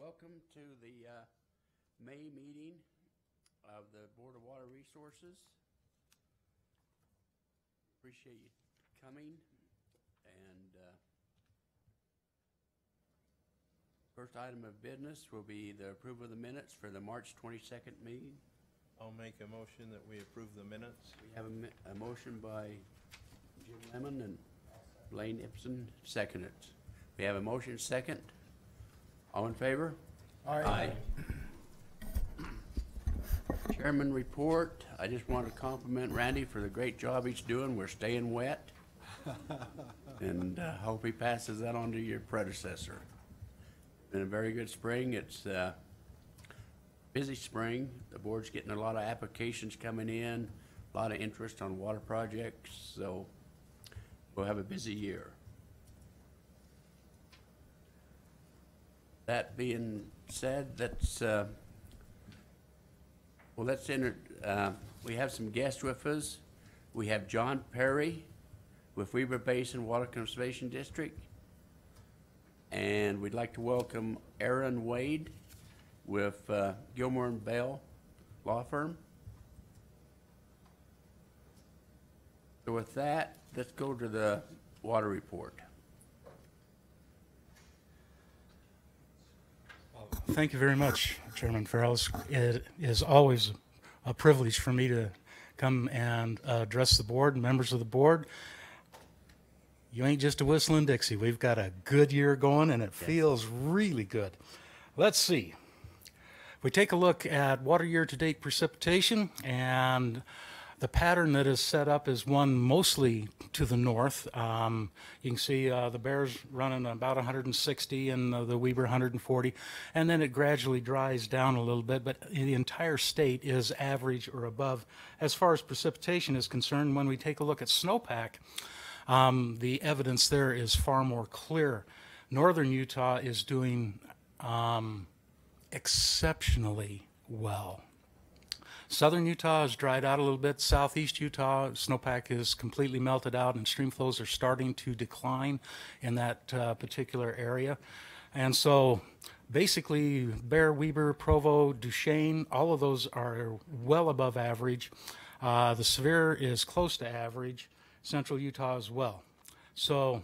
Welcome to the May meeting of the Board of Water Resources. Appreciate you coming. And first item of business will be the approval of the minutes for the March 22nd meeting. I'll make a motion that we approve the minutes. We have a motion by Jim Lemon and Blaine Ipson, seconded. We have a motion second. All in favor? Aye. Chairman report. I just want to compliment Randy for the great job he's doing. We're staying wet. And hope he passes that on to your predecessor. Been a very good spring. It's a busy spring. The board's getting a lot of applications coming in, a lot of interest on water projects, so we'll have a busy year. That being said, we have some guests with us. We have John Perry with Weaver Basin Water Conservation District. And we'd like to welcome Aaron Wade with Gilmore and Bell Law Firm. So with that, let's go to the water report. Thank you very much, Chairman Farrells. It is always a privilege for me to come and address the board and members of the board. You ain't just a whistling Dixie. We've got a good year going, and it feels really good. Let's see. We take a look at water year-to-date precipitation, and the pattern that is set up is one mostly to the north. You can see the Bear's running about 160 and the Weaver 140, and then it gradually dries down a little bit, but the entire state is average or above. As far as precipitation is concerned, when we take a look at snowpack, the evidence there is far more clear. Northern Utah is doing exceptionally well. Southern Utah has dried out a little bit. Southeast Utah, snowpack is completely melted out and stream flows are starting to decline in that particular area. And so basically Bear, Weaver, Provo, Duchesne, all of those are well above average. The Sevier is close to average, Central Utah as well. So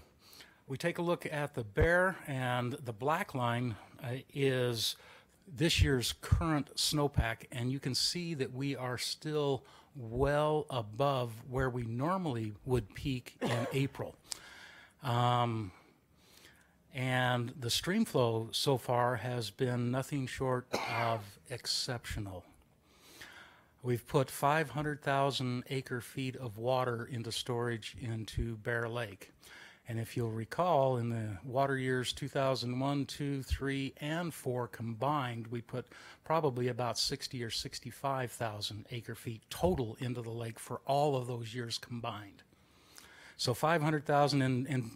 we take a look at the Bear, and the black line is this year's current snowpack, and you can see that we are still well above where we normally would peak in April. And the stream flow so far has been nothing short of exceptional. We've put 500,000 acre-feet of water into storage into Bear Lake. And if you'll recall, in the water years 2001, 2, 3, and 4 combined, we put probably about 60 or 65,000 acre-feet total into the lake for all of those years combined. So 500,000 in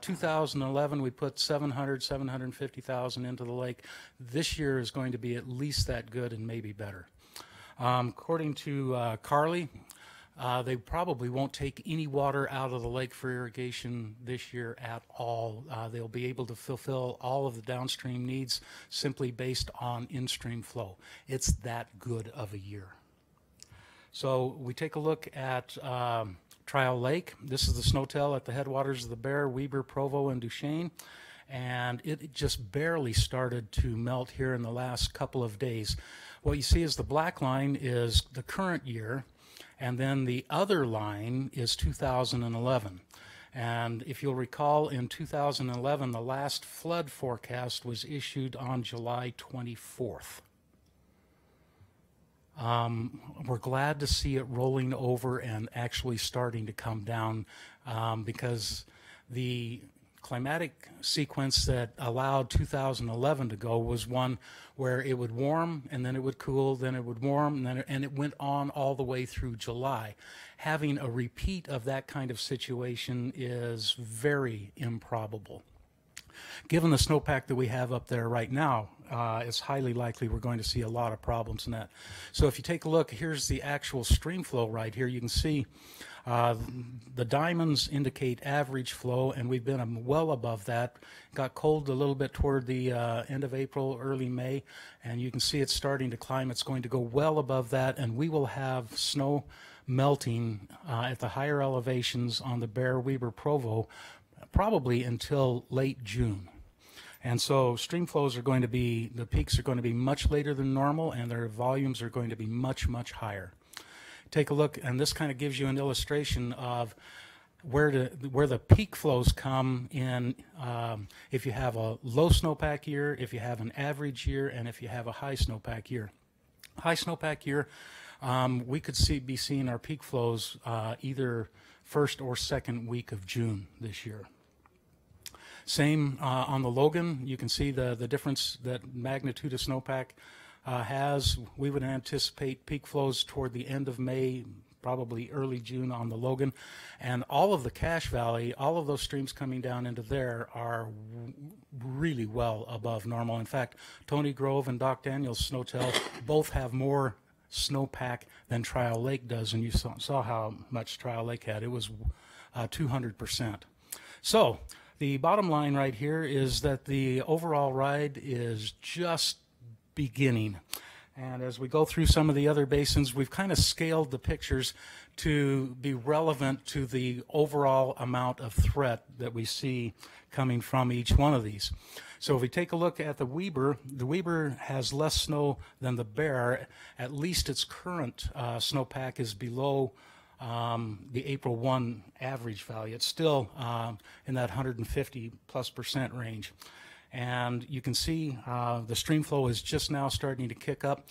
2011, we put 750,000 into the lake. This year is going to be at least that good and maybe better. According to Carly, they probably won't take any water out of the lake for irrigation this year at all. They'll be able to fulfill all of the downstream needs simply based on in-stream flow. It's that good of a year. So we take a look at Trial Lake. This is the snowtail at the headwaters of the Bear, Weaver, Provo, and Duchesne. And it just barely started to melt here in the last couple of days. What you see is the black line is the current year, and then the other line is 2011. And if you'll recall, in 2011, the last flood forecast was issued on July 24th. We're glad to see it rolling over and actually starting to come down because the climatic sequence that allowed 2011 to go was one where it would warm and then it would cool, then it would warm, and it went on all the way through July. Having a repeat of that kind of situation is very improbable. given the snowpack that we have up there right now, it's highly likely we're going to see a lot of problems in that. So if you take a look, here's the actual stream flow right here. You can see the diamonds indicate average flow, and we've been well above that. Got cold a little bit toward the end of April, early May, and you can see it's starting to climb. It's going to go well above that, and we will have snow melting at the higher elevations on the Bear, Weber, Provo probably until late June. And so stream flows are going to be, the peaks are going to be much later than normal, and their volumes are going to be much, much higher. Take a look, and this kind of gives you an illustration of where the peak flows come in if you have a low snowpack year, if you have an average year, and if you have a high snowpack year. High snowpack year, we could be seeing our peak flows either first or second week of June this year. Same on the Logan. You can see the difference that magnitude of snowpack has. We would anticipate peak flows toward the end of May, probably early June on the Logan. And all of the Cache Valley, all of those streams coming down into there are really well above normal. In fact, Tony Grove and Doc Daniels Snowtell both have more snowpack than Trial Lake does, and you saw how much Trial Lake had. It was 200%. So the bottom line right here is that the overall ride is just beginning. And as we go through some of the other basins, we've kind of scaled the pictures to be relevant to the overall amount of threat that we see coming from each one of these. So if we take a look at the Weber has less snow than the Bear. At least its current snowpack is below the April 1 average value. It's still in that 150+% range. And you can see the stream flow is just now starting to kick up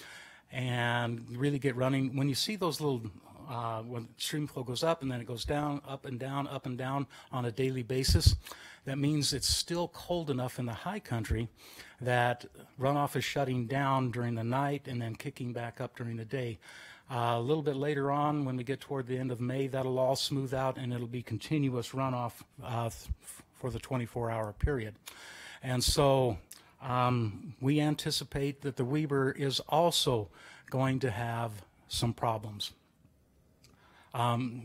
and really get running. When you see those little, when stream flow goes up and then it goes down, up and down on a daily basis, that means it's still cold enough in the high country that runoff is shutting down during the night and then kicking back up during the day. A little bit later on, when we get toward the end of May, that'll all smooth out and it'll be continuous runoff for the 24-hour period. And so we anticipate that the Weber is also going to have some problems.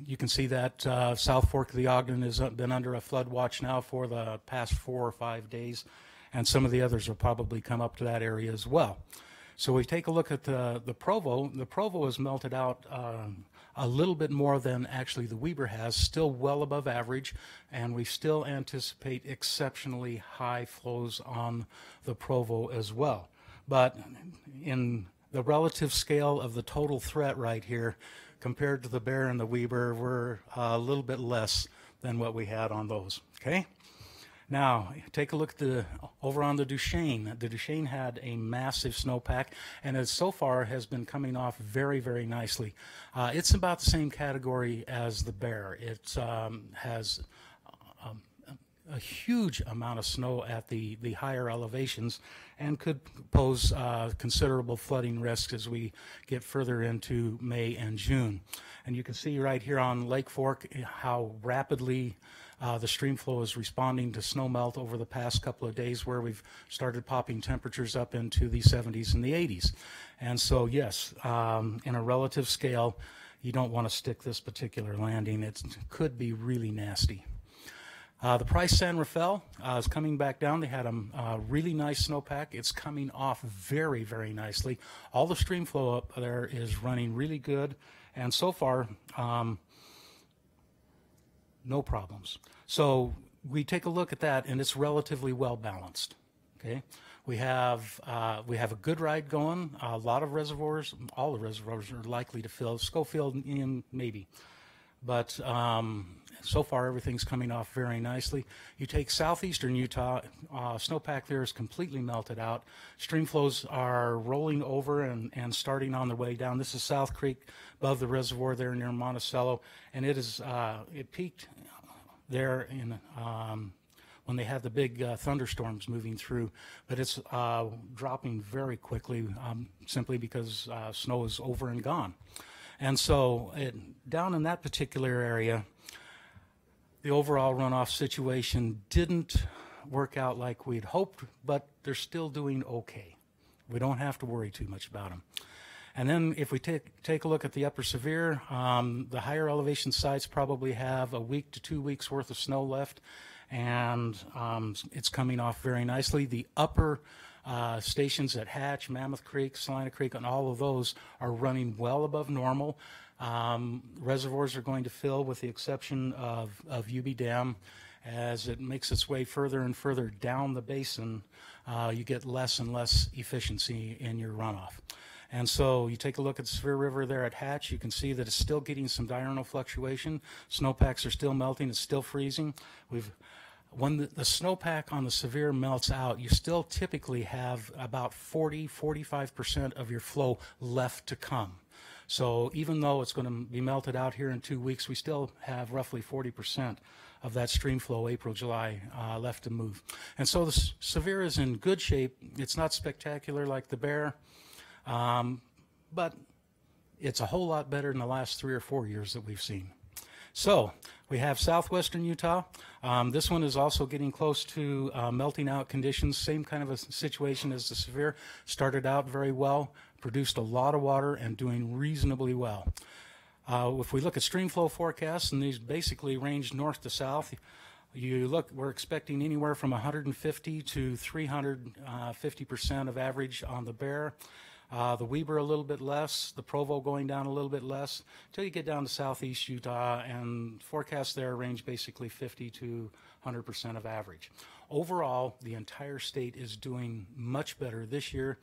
You can see that South Fork of the Ogden has been under a flood watch now for the past 4 or 5 days, and some of the others will probably come up to that area as well. So we take a look at the Provo. The Provo has melted out a little bit more than actually the Weber has, still well above average, and we still anticipate exceptionally high flows on the Provo as well. But in the relative scale of the total threat right here, compared to the Bear and the Weber, we're a little bit less than what we had on those, okay? Now, take a look at over on the Duchesne. The Duchesne had a massive snowpack, and it so far has been coming off very, very nicely. It's about the same category as the Bear. It has a huge amount of snow at the higher elevations and could pose considerable flooding risks as we get further into May and June. And you can see right here on Lake Fork how rapidly the stream flow is responding to snow melt over the past couple of days, where we've started popping temperatures up into the 70s and the 80s. And so, yes, in a relative scale, you don't want to stick this particular landing. It could be really nasty. The Price San Rafael is coming back down. They had a really nice snowpack. It's coming off very, very nicely. All the stream flow up there is running really good, and so far, no problems. So we take a look at that, and it's relatively well balanced. Okay, we have a good ride going. A lot of reservoirs, all the reservoirs are likely to fill. Schofield, maybe, but so far everything's coming off very nicely. You take southeastern Utah, snowpack there is completely melted out. Stream flows are rolling over and starting on their way down. This is South Creek above the reservoir there near Monticello, and it peaked there in when they had the big thunderstorms moving through, but it's dropping very quickly simply because snow is over and gone. And so down in that particular area, the overall runoff situation didn't work out like we'd hoped, but they're still doing okay. We don't have to worry too much about them. And then if we take a look at the upper severe, the higher elevation sites probably have a week to 2 weeks worth of snow left, and it's coming off very nicely. The upper stations at Hatch, Mammoth Creek, Salina Creek, and all of those are running well above normal. Reservoirs are going to fill with the exception of UB Dam. As it makes its way further and further down the basin, you get less and less efficiency in your runoff. And so you take a look at the Severe River there at Hatch, you can see that it's still getting some diurnal fluctuation. Snowpacks are still melting, it's still freezing. When the snowpack on the Severe melts out, you still typically have about 40–45% of your flow left to come. So even though it's going to be melted out here in 2 weeks, we still have roughly 40% of that stream flow, April, July, left to move. And so the Severe is in good shape. It's not spectacular like the Bear, but it's a whole lot better than the last 3 or 4 years that we've seen. So we have southwestern Utah. This one is also getting close to melting out conditions. Same kind of a situation as the Severe. Started out very well, produced a lot of water, and doing reasonably well. If we look at stream flow forecasts, and these basically range north to south, we're expecting anywhere from 150 to 350% of average on the Bear. The Weber a little bit less, the Provo going down a little bit less, until you get down to southeast Utah, and forecasts there range basically 50 to 100% of average. Overall, the entire state is doing much better this year.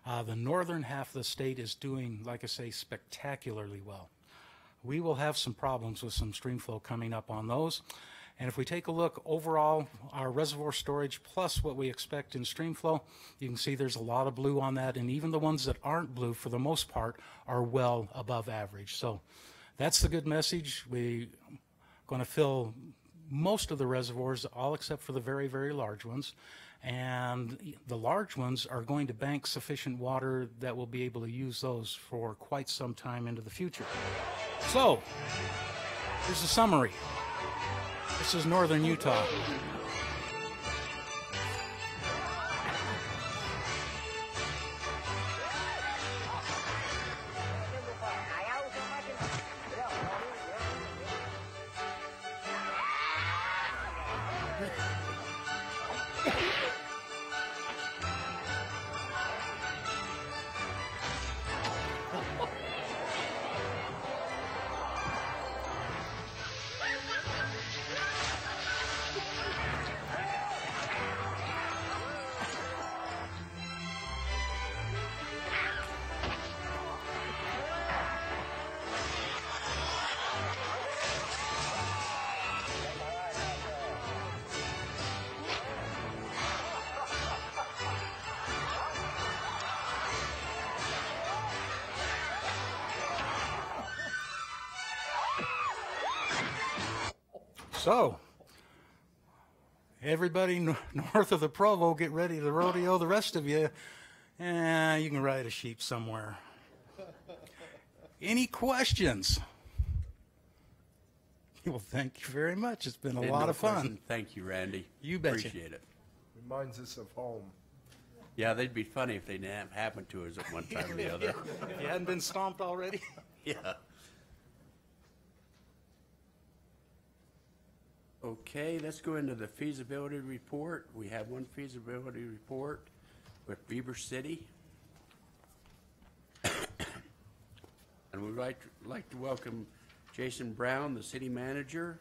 The northern half of the state is doing, like I say, spectacularly well. We will have some problems with some stream flow coming up on those. And if we take a look overall, our reservoir storage plus what we expect in stream flow, you can see there's a lot of blue on that, and even the ones that aren't blue, for the most part, are well above average. So that's the good message. We're going to fill most of the reservoirs, all except for the very, very large ones. And the large ones are going to bank sufficient water that we'll be able to use those for quite some time into the future. So here's a summary. This is northern Utah. So, everybody north of the Provo, get ready to rodeo. The rest of you, you can ride a sheep somewhere. Any questions? Well, thank you very much. It's been a lot of fun. Thank you, Randy. You betcha. Appreciate it. Reminds us of home. Yeah, they'd be funny if they didn't have happened to us at one time or the other. If you hadn't been stomped already. Yeah. Okay, let's go into the feasibility report. We have one feasibility report with Beaver City. And we'd like to welcome Jason Brown, the city manager.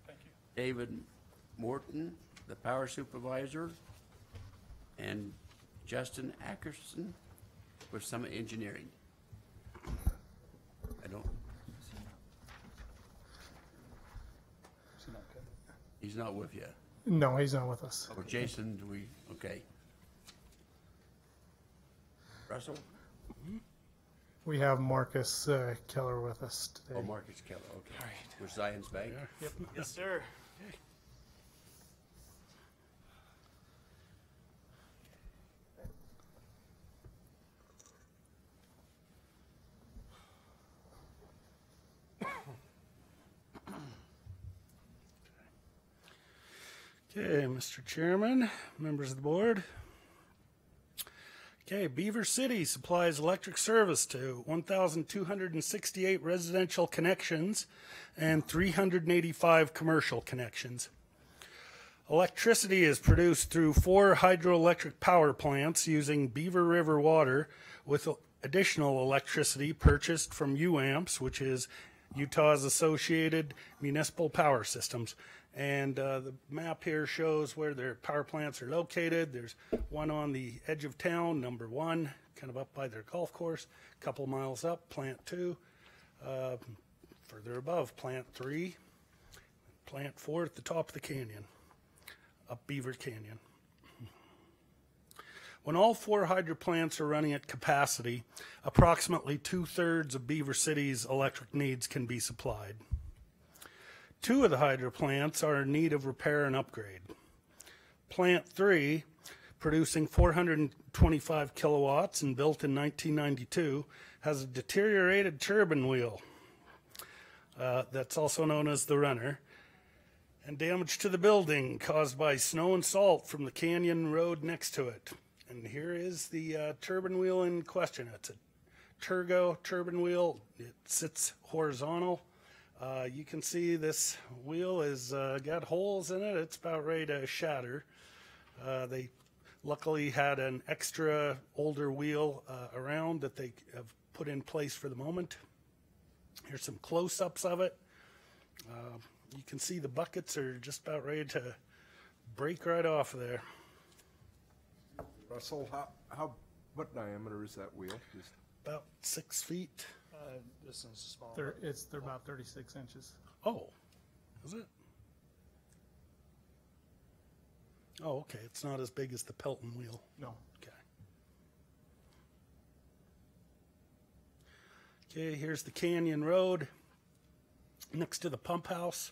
Thank you. David Morton, the power supervisor, and Justin Ackerson with Summit Engineering. He's not with you. No, he's not with us. Oh, Jason, okay. Russell? We have Marcus Keller with us today. Oh, Marcus Keller, okay. All right. With Zion's Bank? Yep. Yes, sir. Okay, Mr. Chairman, members of the board. Okay, Beaver City supplies electric service to 1,268 residential connections and 385 commercial connections. Electricity is produced through 4 hydroelectric power plants using Beaver River water, with additional electricity purchased from UAMPS, which is Utah's Associated Municipal Power Systems. And the map here shows where their power plants are located. There's one on the edge of town, number 1, kind of up by their golf course. A couple miles up, plant 2. Further above, plant 3. Plant 4 at the top of the canyon, up Beaver Canyon. When all 4 hydro plants are running at capacity, approximately 2/3 of Beaver City's electric needs can be supplied. 2 of the hydro plants are in need of repair and upgrade. Plant 3, producing 425 kilowatts and built in 1992, has a deteriorated turbine wheel that's also known as the runner, and damage to the building caused by snow and salt from the canyon road next to it. And here is the turbine wheel in question. It's a Turgo turbine wheel. It sits horizontal. You can see this wheel has got holes in it. It's about ready to shatter. They luckily had an extra older wheel around that they have put in place for the moment. Here's some close-ups of it. You can see the buckets are just about ready to break right off of there. Russell, what diameter is that wheel? Just About 6 feet. This is small. They're about 36 inches. Oh, is it? Oh, okay. It's not as big as the Pelton wheel. No. Okay. Okay, here's the canyon road next to the pump house.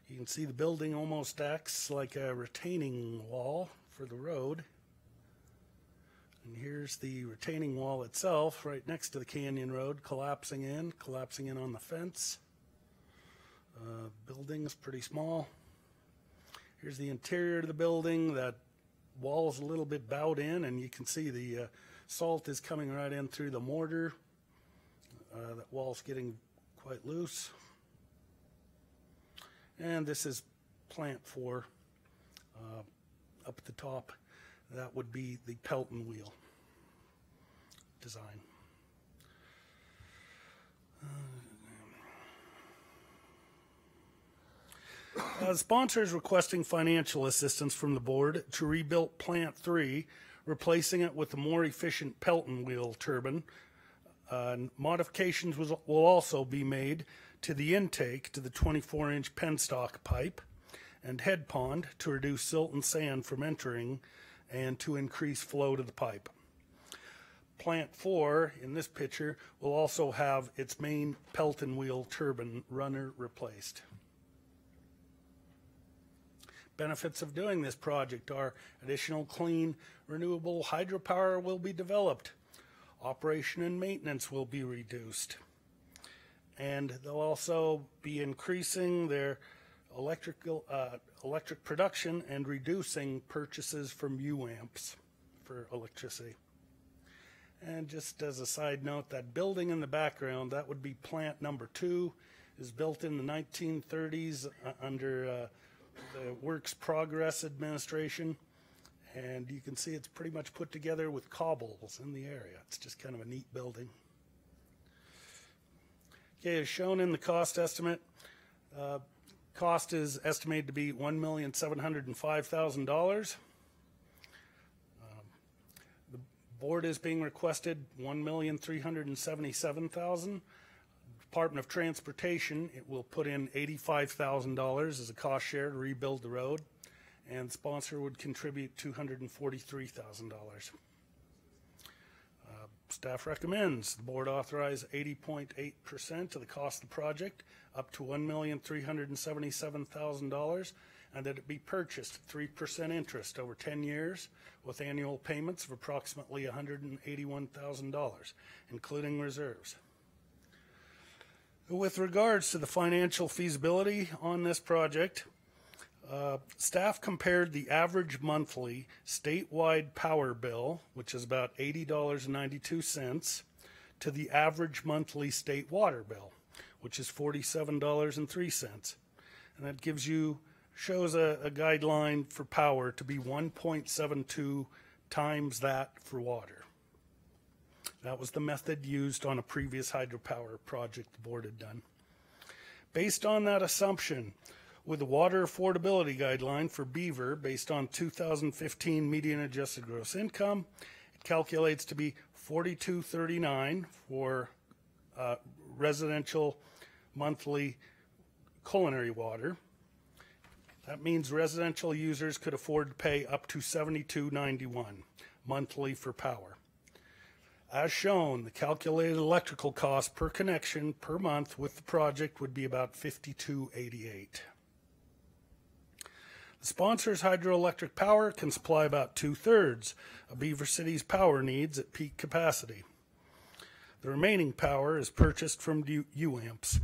You can see the building almost acts like a retaining wall for the road. And here's the retaining wall itself right next to the canyon road, collapsing in on the fence. Building's pretty small. Here's the interior of the building. That wall's a little bit bowed in, and you can see the salt is coming right in through the mortar. That wall's getting quite loose. And this is plant 4 up at the top. That would be the Pelton wheel design. The sponsor is requesting financial assistance from the board to rebuild Plant 3, replacing it with a more efficient Pelton wheel turbine. Modifications will also be made to the intake to the 24-inch penstock pipe and head pond to reduce silt and sand from entering and to increase flow to the pipe. Plant 4 in this picture will also have its main Pelton wheel turbine runner replaced. Benefits of doing this project are additional clean, renewable hydropower will be developed. Operation and maintenance will be reduced. And they'll also be increasing their electric production and reducing purchases from UAMPS for electricity. And just as a side note, that building in the background, that would be plant number 2, is built in the 1930s under the Works Progress Administration. And you can see it's pretty much put together with cobbles in the area. It's just kind of a neat building. Okay, as shown in the cost estimate, cost is estimated to be $1,705,000. The board is being requested $1,377,000. Department of Transportation, it will put in $85,000 as a cost share to rebuild the road, and the sponsor would contribute $243,000. Staff recommends the board authorize 80.8% of the cost of the project, up to $1,377,000, and that it be purchased at 3% interest over 10 years with annual payments of approximately $181,000, including reserves. With regards to the financial feasibility on this project, staff compared the average monthly statewide power bill, which is about $80.92, to the average monthly state water bill, which is $47.03. And that shows a guideline for power to be 1.72 times that for water. That was the method used on a previous hydropower project the board had done. Based on that assumption, with the water affordability guideline for Beaver based on 2015 median adjusted gross income, it calculates to be $42.39 for residential monthly culinary water. That means residential users could afford to pay up to $72.91 monthly for power. As shown, the calculated electrical cost per connection per month with the project would be about $52.88. The sponsor's hydroelectric power can supply about 2/3 of Beaver City's power needs at peak capacity. The remaining power is purchased from Uamps.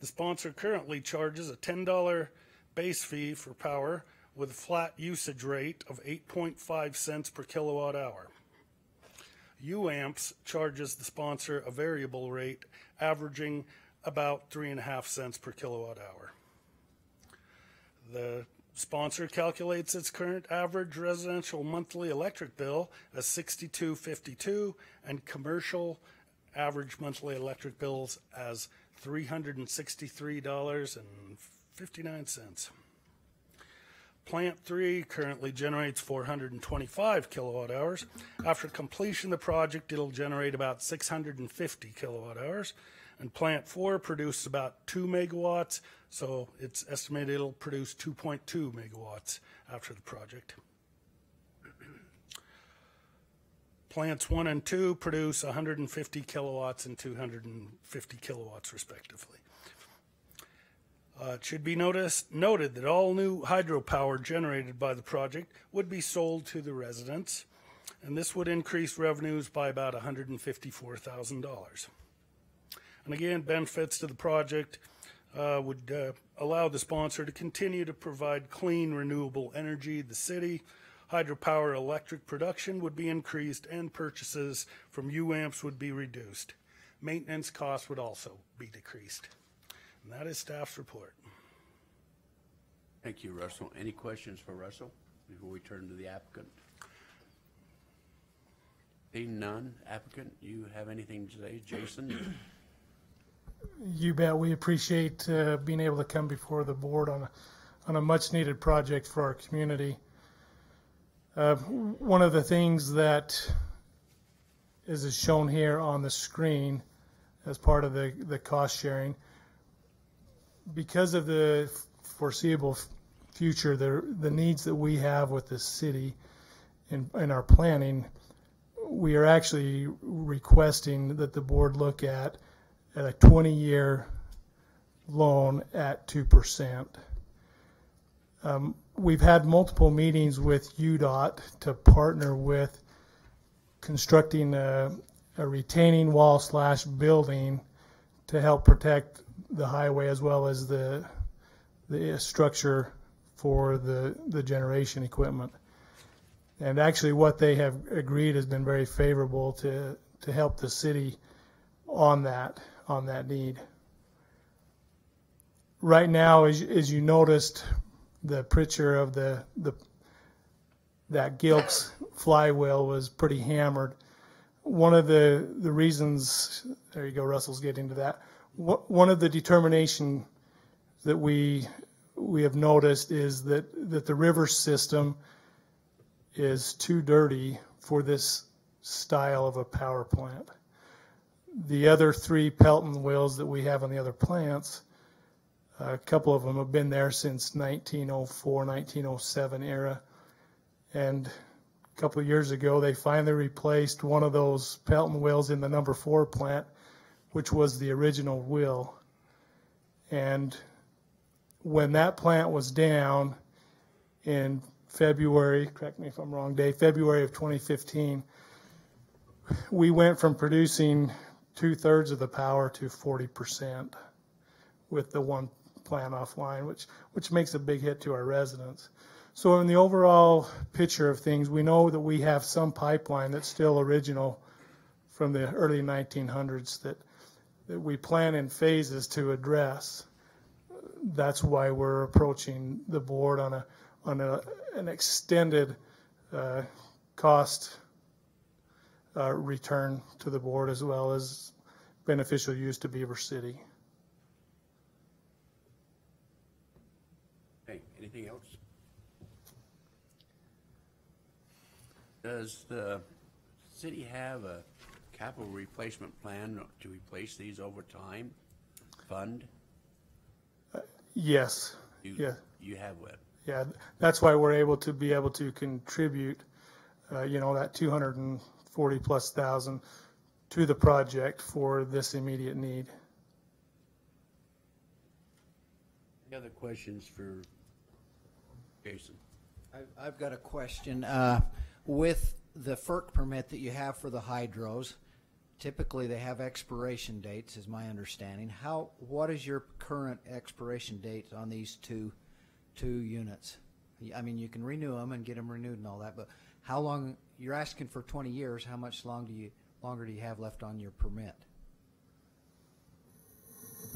The sponsor currently charges a $10 base fee for power with a flat usage rate of 8.5 cents per kilowatt hour. Uamps charges the sponsor a variable rate averaging about 3.5 cents per kilowatt hour. The sponsor calculates its current average residential monthly electric bill as $62.52 and commercial average monthly electric bills as $363.59. Plant 3 currently generates 425 kilowatt hours. After completion of the project, it'll generate about 650 kilowatt hours. And Plant 4 produces about 2 megawatts, so it's estimated it'll produce 2.2 megawatts after the project. Plants 1 and 2 produce 150 kilowatts and 250 kilowatts respectively. It should be noted that all new hydropower generated by the project would be sold to the residents, and this would increase revenues by about $154,000. And again, benefits to the project would allow the sponsor to continue to provide clean, renewable energy to the city. Hydropower electric production would be increased, and purchases from UAMPS would be reduced. Maintenance costs would also be decreased. And that is staff's report. Thank you, Russell. Any questions for Russell before we turn to the applicant? Seeing none. Applicant, you have anything to say? Jason? You bet. We appreciate being able to come before the board on a much needed project for our community. One of the things that is shown here on the screen as part of the cost sharing, because of the foreseeable future, the needs that we have with the city in our planning, we are actually requesting that the board look at a 20-year loan at 2%. We've had multiple meetings with UDOT to partner with constructing a retaining wall / building to help protect the highway as well as the structure for the generation equipment. And actually what they have agreed has been very favorable to help the city on that need. Right now, as you noticed, the picture of that Gilk's flywheel was pretty hammered. One of the reasons, there you go, Russell's getting to that. One of the determination that we have noticed is that the river system is too dirty for this style of a power plant. The other 3 Pelton wheels that we have on the other plants, a couple of them have been there since 1904, 1907 era. And a couple of years ago, they finally replaced one of those Pelton wheels in the number 4 plant, which was the original wheel. And when that plant was down in February, correct me if I'm wrong, Dave, February of 2015, we went from producing 2/3 of the power to 40% with the one plant offline, which makes a big hit to our residents. So in the overall picture of things, we know that we have some pipeline that's still original from the early 1900s that we plan in phases to address. That's why we're approaching the board on an extended cost return to the board, as well as beneficial use to Beaver City. Okay, anything else? Does the city have a capital replacement plan to replace these over time? Fund? Yes. You Yeah. have what? Yeah, that's why we're able to contribute, that 240+ thousand to the project for this immediate need. Any other questions for Jason? I've got a question. With the FERC permit that you have for the hydros, typically they have expiration dates, is my understanding. What is your current expiration date on these two units? I mean, you can renew them and get them renewed and all that, but how long? You're asking for 20 years. How much longer do you have left on your permit?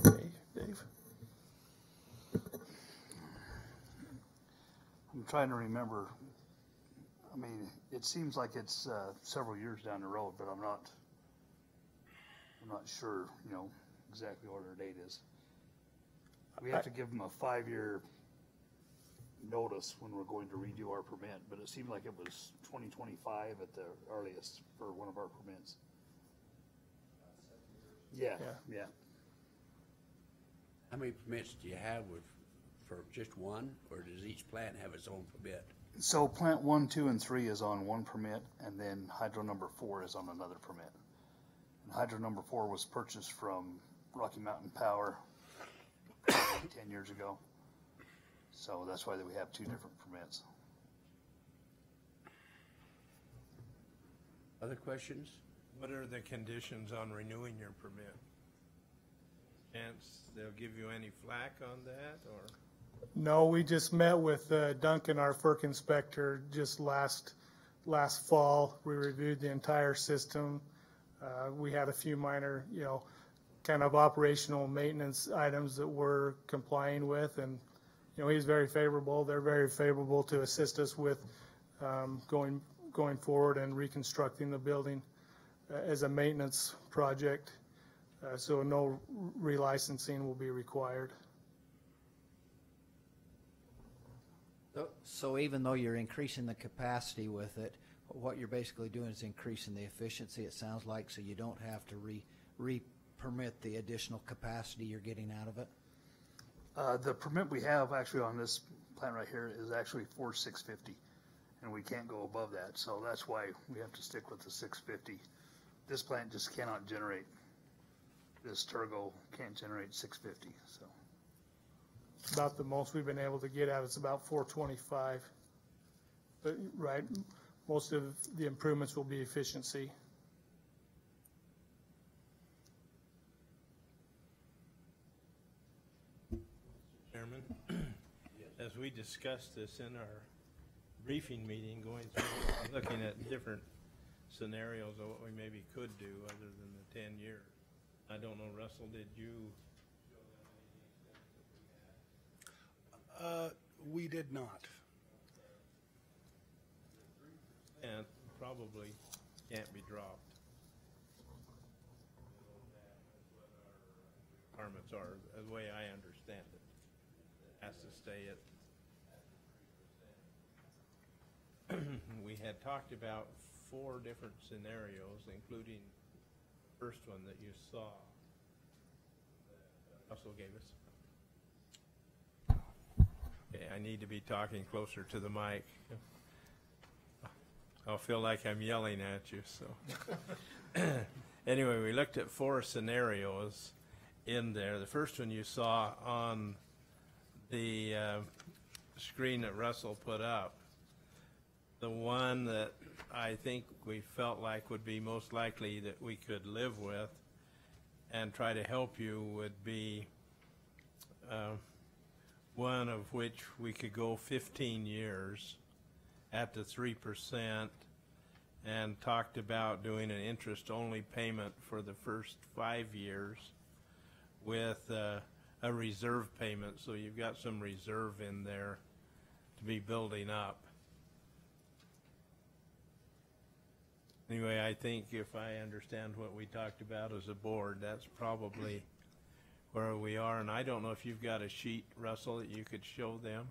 Dave? I'm trying to remember. I mean, it seems like it's several years down the road, but I'm not sure, exactly what our date is. We have to give them a 5-year notice when we're going to redo our permit, but it seemed like it was 2025 at the earliest for one of our permits. Yeah. How many permits do you have for just one, or does each plant have its own permit? So plant 1, 2, and 3 is on one permit, and then hydro number 4 is on another permit. And hydro number 4 was purchased from Rocky Mountain Power 10 years ago. So that's why we have 2 different permits. Other questions? What are the conditions on renewing your permit? Chance they'll give you any flack on that, or? No, we just met with Duncan, our FERC inspector, just last fall. We reviewed the entire system. We had a few minor, kind of operational maintenance items that we're complying with, and he's very favorable. They're very favorable to assist us with going forward and reconstructing the building as a maintenance project. So no relicensing will be required. So even though you're increasing the capacity with it, what you're basically doing is increasing the efficiency, it sounds like, so you don't have to re-permit the additional capacity you're getting out of it? The permit we have actually on this plant right here is actually for 650, and we can't go above that, so that's why we have to stick with the 650. This plant just cannot generate, this Turgo can't generate 650, so. About the most we've been able to get at is about 425. But, right, most of the improvements will be efficiency. Chairman, as we discussed this in our briefing meeting, going through, looking at different scenarios of what we maybe could do other than the 10 years. I don't know, Russell, did you? We did not. And probably can't be dropped. Requirements are, the way I understand it, has to stay at. We had talked about 4 different scenarios, including the first one that you saw that Russell gave us. Okay, I need to be talking closer to the mic. I'll feel like I'm yelling at you, so. Anyway, we looked at 4 scenarios in there. The first one you saw on the screen that Russell put up. The one that I think we felt like would be most likely that we could live with and try to help you would be one of which we could go 15 years at the 3%, and talked about doing an interest-only payment for the first 5 years with a reserve payment, so you've got some reserve in there to be building up. Anyway, I think if I understand what we talked about as a board, that's probably where we are. And I don't know if you've got a sheet, Russell, that you could show them,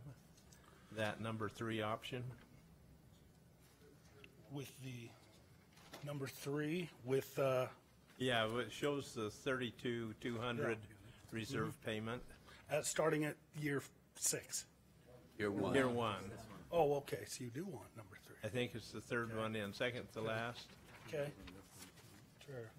that number 3 option. With the number 3, with Yeah, it shows the 32,200 reserve payment. starting at year 6. Year one. Year 1. Oh, okay, so you do want number 3. I think it's the third one in, second to last. Okay. Sure.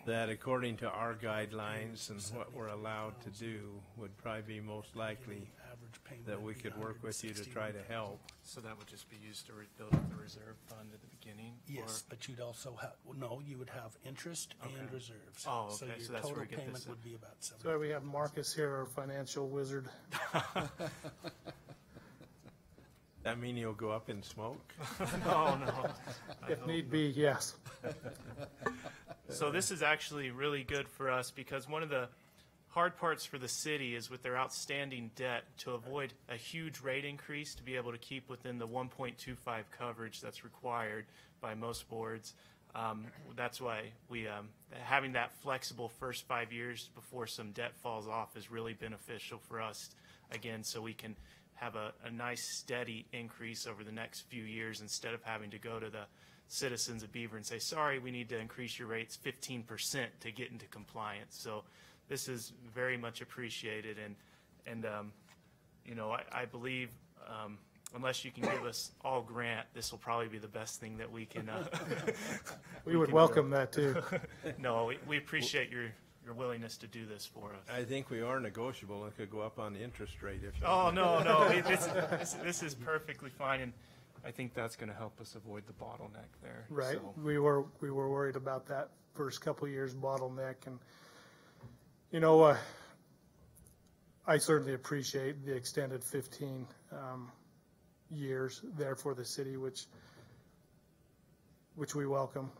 That according to our guidelines and what we're allowed to do would probably be most likely Average payment that we would be could work with you to try to help. So that would just be used to rebuild the reserve fund at the beginning? Yes, or- but you'd also have, no, you would have interest and Okay. reserves. Oh, So okay, your so that's where total we get payment this- would be about 7. So we have Marcus here, our financial wizard. That mean you'll go up in smoke? Oh, no. If need be, yes. So this is actually really good for us because one of the hard parts for the city is with their outstanding debt to avoid a huge rate increase to be able to keep within the 1.25 coverage that's required by most boards. That's why we having that flexible first 5 years before some debt falls off is really beneficial for us, again, so we can have a nice steady increase over the next few years instead of having to go to the citizens of Beaver and say, sorry, we need to increase your rates 15% to get into compliance. So this is very much appreciated, and you know, I believe unless you can give us all grant, this will probably be the best thing that we can. We would welcome that too. No, we appreciate your willingness to do this for us. I think we are negotiable and could go up on the interest rate if you. Oh, no, this is perfectly fine, and I think that's going to help us avoid the bottleneck there. Right. So- We were worried about that first couple of years bottleneck, and you know, I certainly appreciate the extended 15 years there for the city, which we welcome.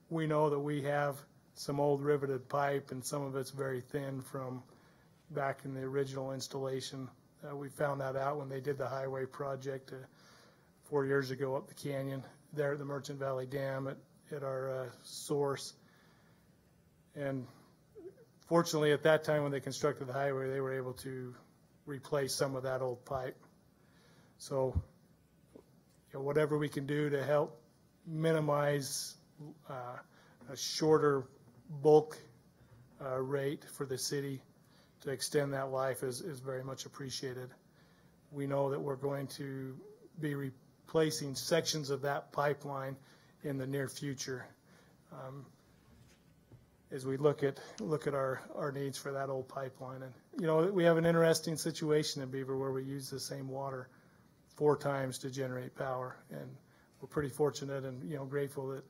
We know that we have some old riveted pipe, and some of it's very thin from back in the original installation. We found that out when they did the highway project 4 years ago up the canyon there at the Merchant Valley Dam at our source. And fortunately, at that time when they constructed the highway, they were able to replace some of that old pipe. So, you know, whatever we can do to help minimize a shorter bulk rate for the city to extend that life is very much appreciated. We know that we're going to be replacing sections of that pipeline in the near future as we look at our needs for that old pipeline. And you know, we have an interesting situation in Beaver where we use the same water 4 times to generate power, and we're pretty fortunate and, you know, grateful that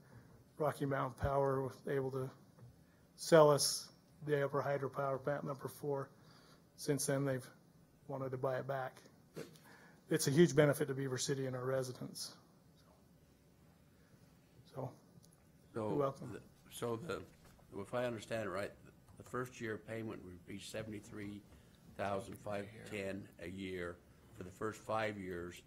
Rocky Mountain Power was able to sell us the upper hydropower plant number 4. Since then, they've wanted to buy it back. But it's a huge benefit to Beaver City and our residents. So you're welcome. If I understand it right, the first year payment would be $73,510 a year for the first 5 years,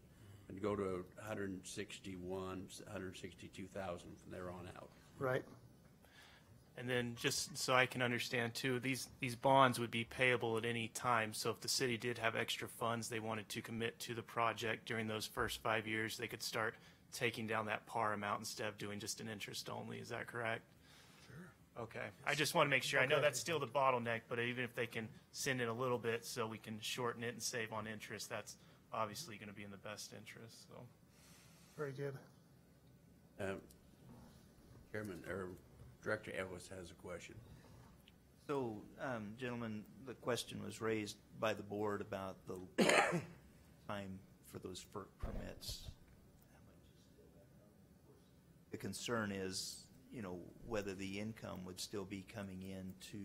and go to 162,000 from there on out. Right. And then just so I can understand too, these bonds would be payable at any time. So if the city did have extra funds they wanted to commit to the project during those first 5 years, they could start taking down that par amount instead of doing just an interest only. Is that correct? Sure. Okay. I just want to make sure. I know that's still the bottleneck, but even if they can send in a little bit so we can shorten it and save on interest, that's obviously going to be in the best interest. So. Very good. Chairman, or Director Ellis has a question. So, gentlemen, the question was raised by the board about the time for those FERC permits. the concern is, you know, whether the income would still be coming in to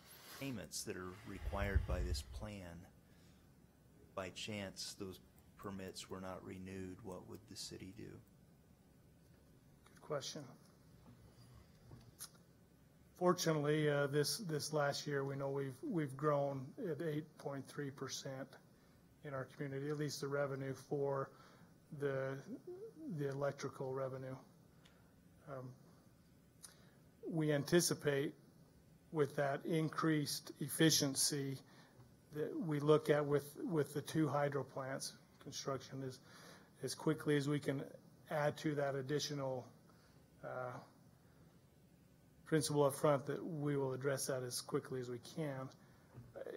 the payments that are required by this plan. By chance, those permits were not renewed, what would the city do? Good question. Fortunately, this last year, we know we've grown at 8.3% in our community, at least the revenue for the electrical revenue. We anticipate with that increased efficiency that we look at with the 2 hydro plants, construction is as quickly as we can add to that additional principle up front, that we will address that as quickly as we can.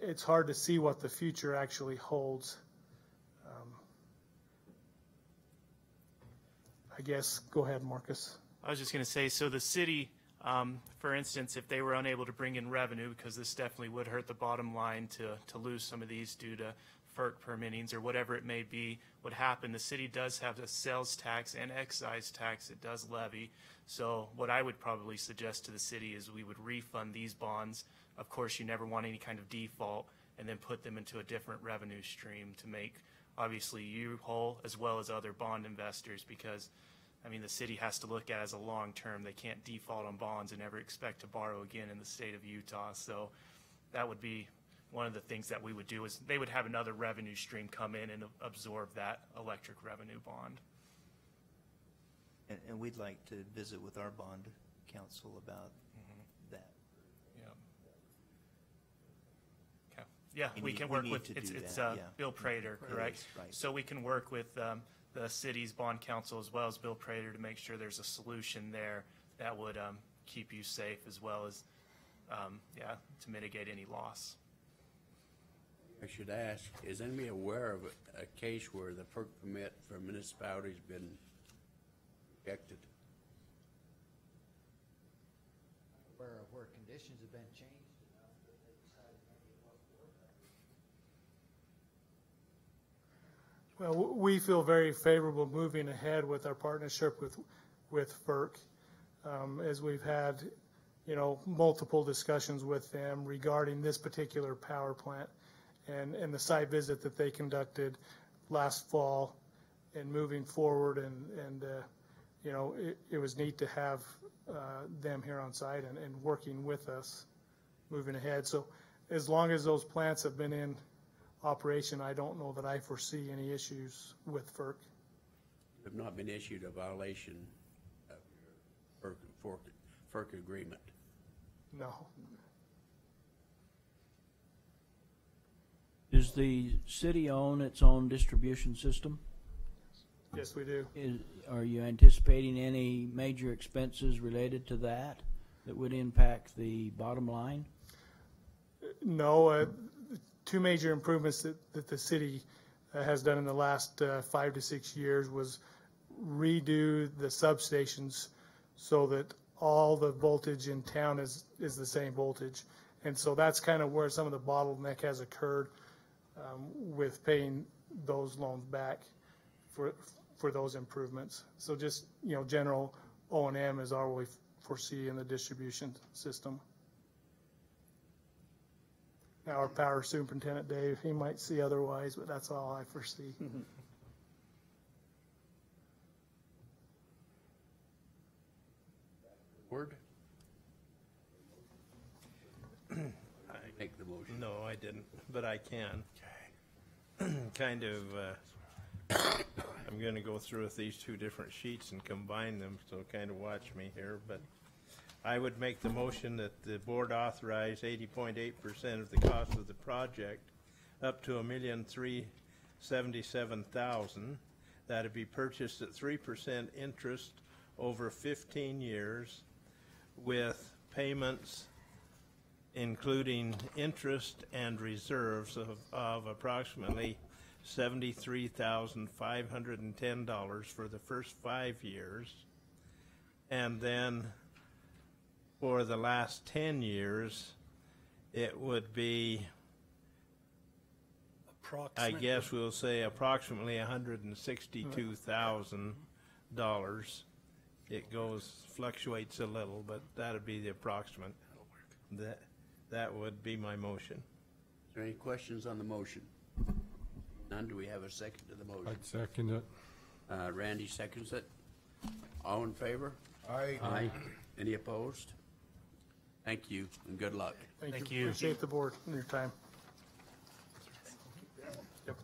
It's hard to see what the future actually holds. I guess, go ahead, Marcus. I was just going to say, so the city, for instance, if they were unable to bring in revenue, because this definitely would hurt the bottom line to lose some of these due to FERC permittings or whatever it may be, what happened, the city does have a sales tax and excise tax it does levy. So what I would probably suggest to the city is we would refund these bonds. Of course, you never want any kind of default, and then put them into a different revenue stream to make, obviously, you whole as well as other bond investors, because I mean, the city has to look at it as a long term. They can't default on bonds and never expect to borrow again in the state of Utah. So that would be one of the things that we would do, is they would have another revenue stream come in and absorb that electric revenue bond. And we'd like to visit with our bond council about that. Yeah. Okay. Yeah, we can work with, it's Bill Prater, correct? Yes, right. So we can work with the city's bond council as well as Bill Prater to make sure there's a solution there that would keep you safe, as well as, to mitigate any loss. I should ask, is anybody aware of a case where the FERC permit for municipalities been rejected? Where conditions have been changed enough that they decided maybe it wasn't worth it. Well, we feel very favorable moving ahead with our partnership with FERC, as we've had, multiple discussions with them regarding this particular power plant, and the site visit that they conducted last fall, and moving forward, and it was neat to have them here on site and working with us moving ahead. So as long as those plants have been in operation, I don't know that I foresee any issues with FERC. Have not been issued a violation of your FERC agreement? No. Does the city own its own distribution system? Yes, we do. Are you anticipating any major expenses related to that would impact the bottom line? No. 2 major improvements that the city has done in the last 5 to 6 years was redo the substations so that all the voltage in town is the same voltage. And so that's kind of where some of the bottleneck has occurred with paying those loans back for those improvements. So just, general O&M is all we foresee in the distribution system. Now, our power superintendent, Dave, he might see otherwise, but that's all I foresee. Word? Make the motion. No, I didn't, but I can. Kind of, I'm going to go through with these 2 different sheets and combine them, so kind of watch me here. But I would make the motion that the board authorize 80.8% of the cost of the project, up to $1,377,000. That'd be purchased at 3% interest over 15 years, with payments including interest and reserves of approximately $73,510 for the first 5 years, and then for the last 10 years it would be I guess we'll say approximately $162,000. It fluctuates a little, but that'd be the approximate. That would be my motion. Is there any questions on the motion? None. Do we have a second to the motion? I'd second it. Randy seconds it. All in favor? Aye. Aye. Any opposed? Thank you and good luck. Thank you. Appreciate the board and your time. Yep.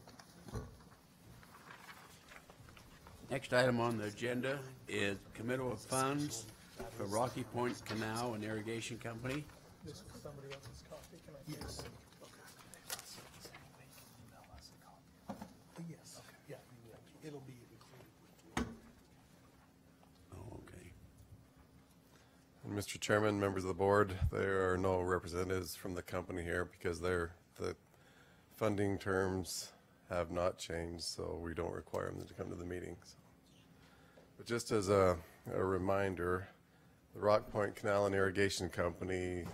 Next item on the agenda is committal of funds for Rocky Point Canal and Irrigation Company. This is somebody else's copy. Can I? Yes. Yes. Yeah. It'll be included. Oh, okay. Mr. Chairman, members of the board, there are no representatives from the company here because the funding terms have not changed, so we don't require them to come to the meetings. But just as a reminder, the Rock Point Canal and Irrigation Company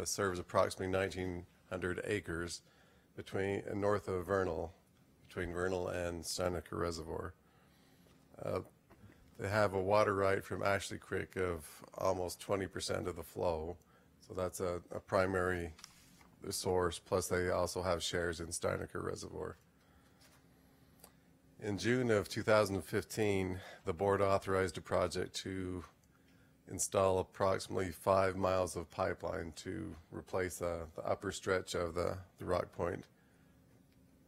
serves approximately 1,900 acres north of Vernal, between Vernal and Steinecker Reservoir. They have a water right from Ashley Creek of almost 20% of the flow, so that's a primary source, plus they also have shares in Steinecker Reservoir. In June of 2015, the board authorized a project to install approximately 5 miles of pipeline to replace the upper stretch of the Rock Point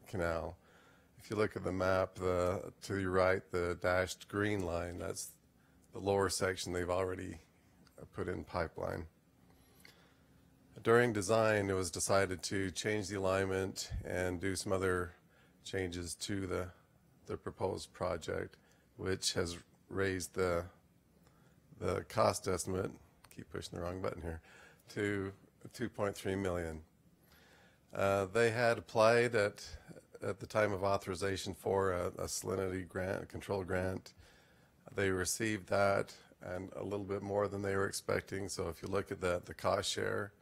Canal. If you look at the map, to your right, the dashed green line, that's the lower section they've already put in pipeline. During design, it was decided to change the alignment and do some other changes to the proposed project, which has raised the cost estimate, keep pushing the wrong button here, to $2.3 million. They had applied at the time of authorization for a salinity grant, a control grant. They received that and a little bit more than they were expecting. So if you look at the cost share,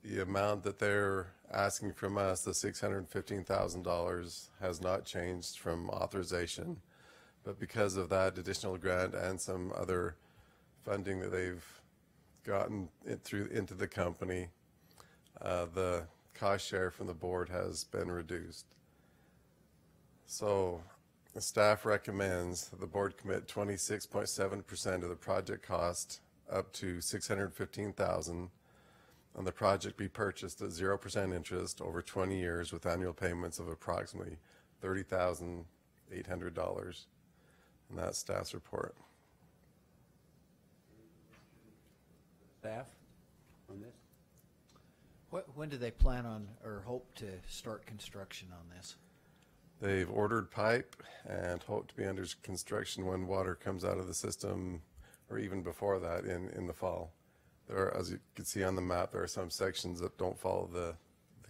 the amount that they're asking from us, the $615,000, has not changed from authorization. But because of that additional grant and some other funding that they've gotten into the company, the cost share from the board has been reduced. So the staff recommends that the board commit 26.7% of the project cost up to $615,000, and the project be purchased at 0% interest over 20 years with annual payments of approximately $30,800. And that's staff's report. Staff on this? When do they plan on or hope to start construction on this? They've ordered pipe and hope to be under construction when water comes out of the system, or even before that in the fall. There are, as you can see on the map, there are some sections that don't follow the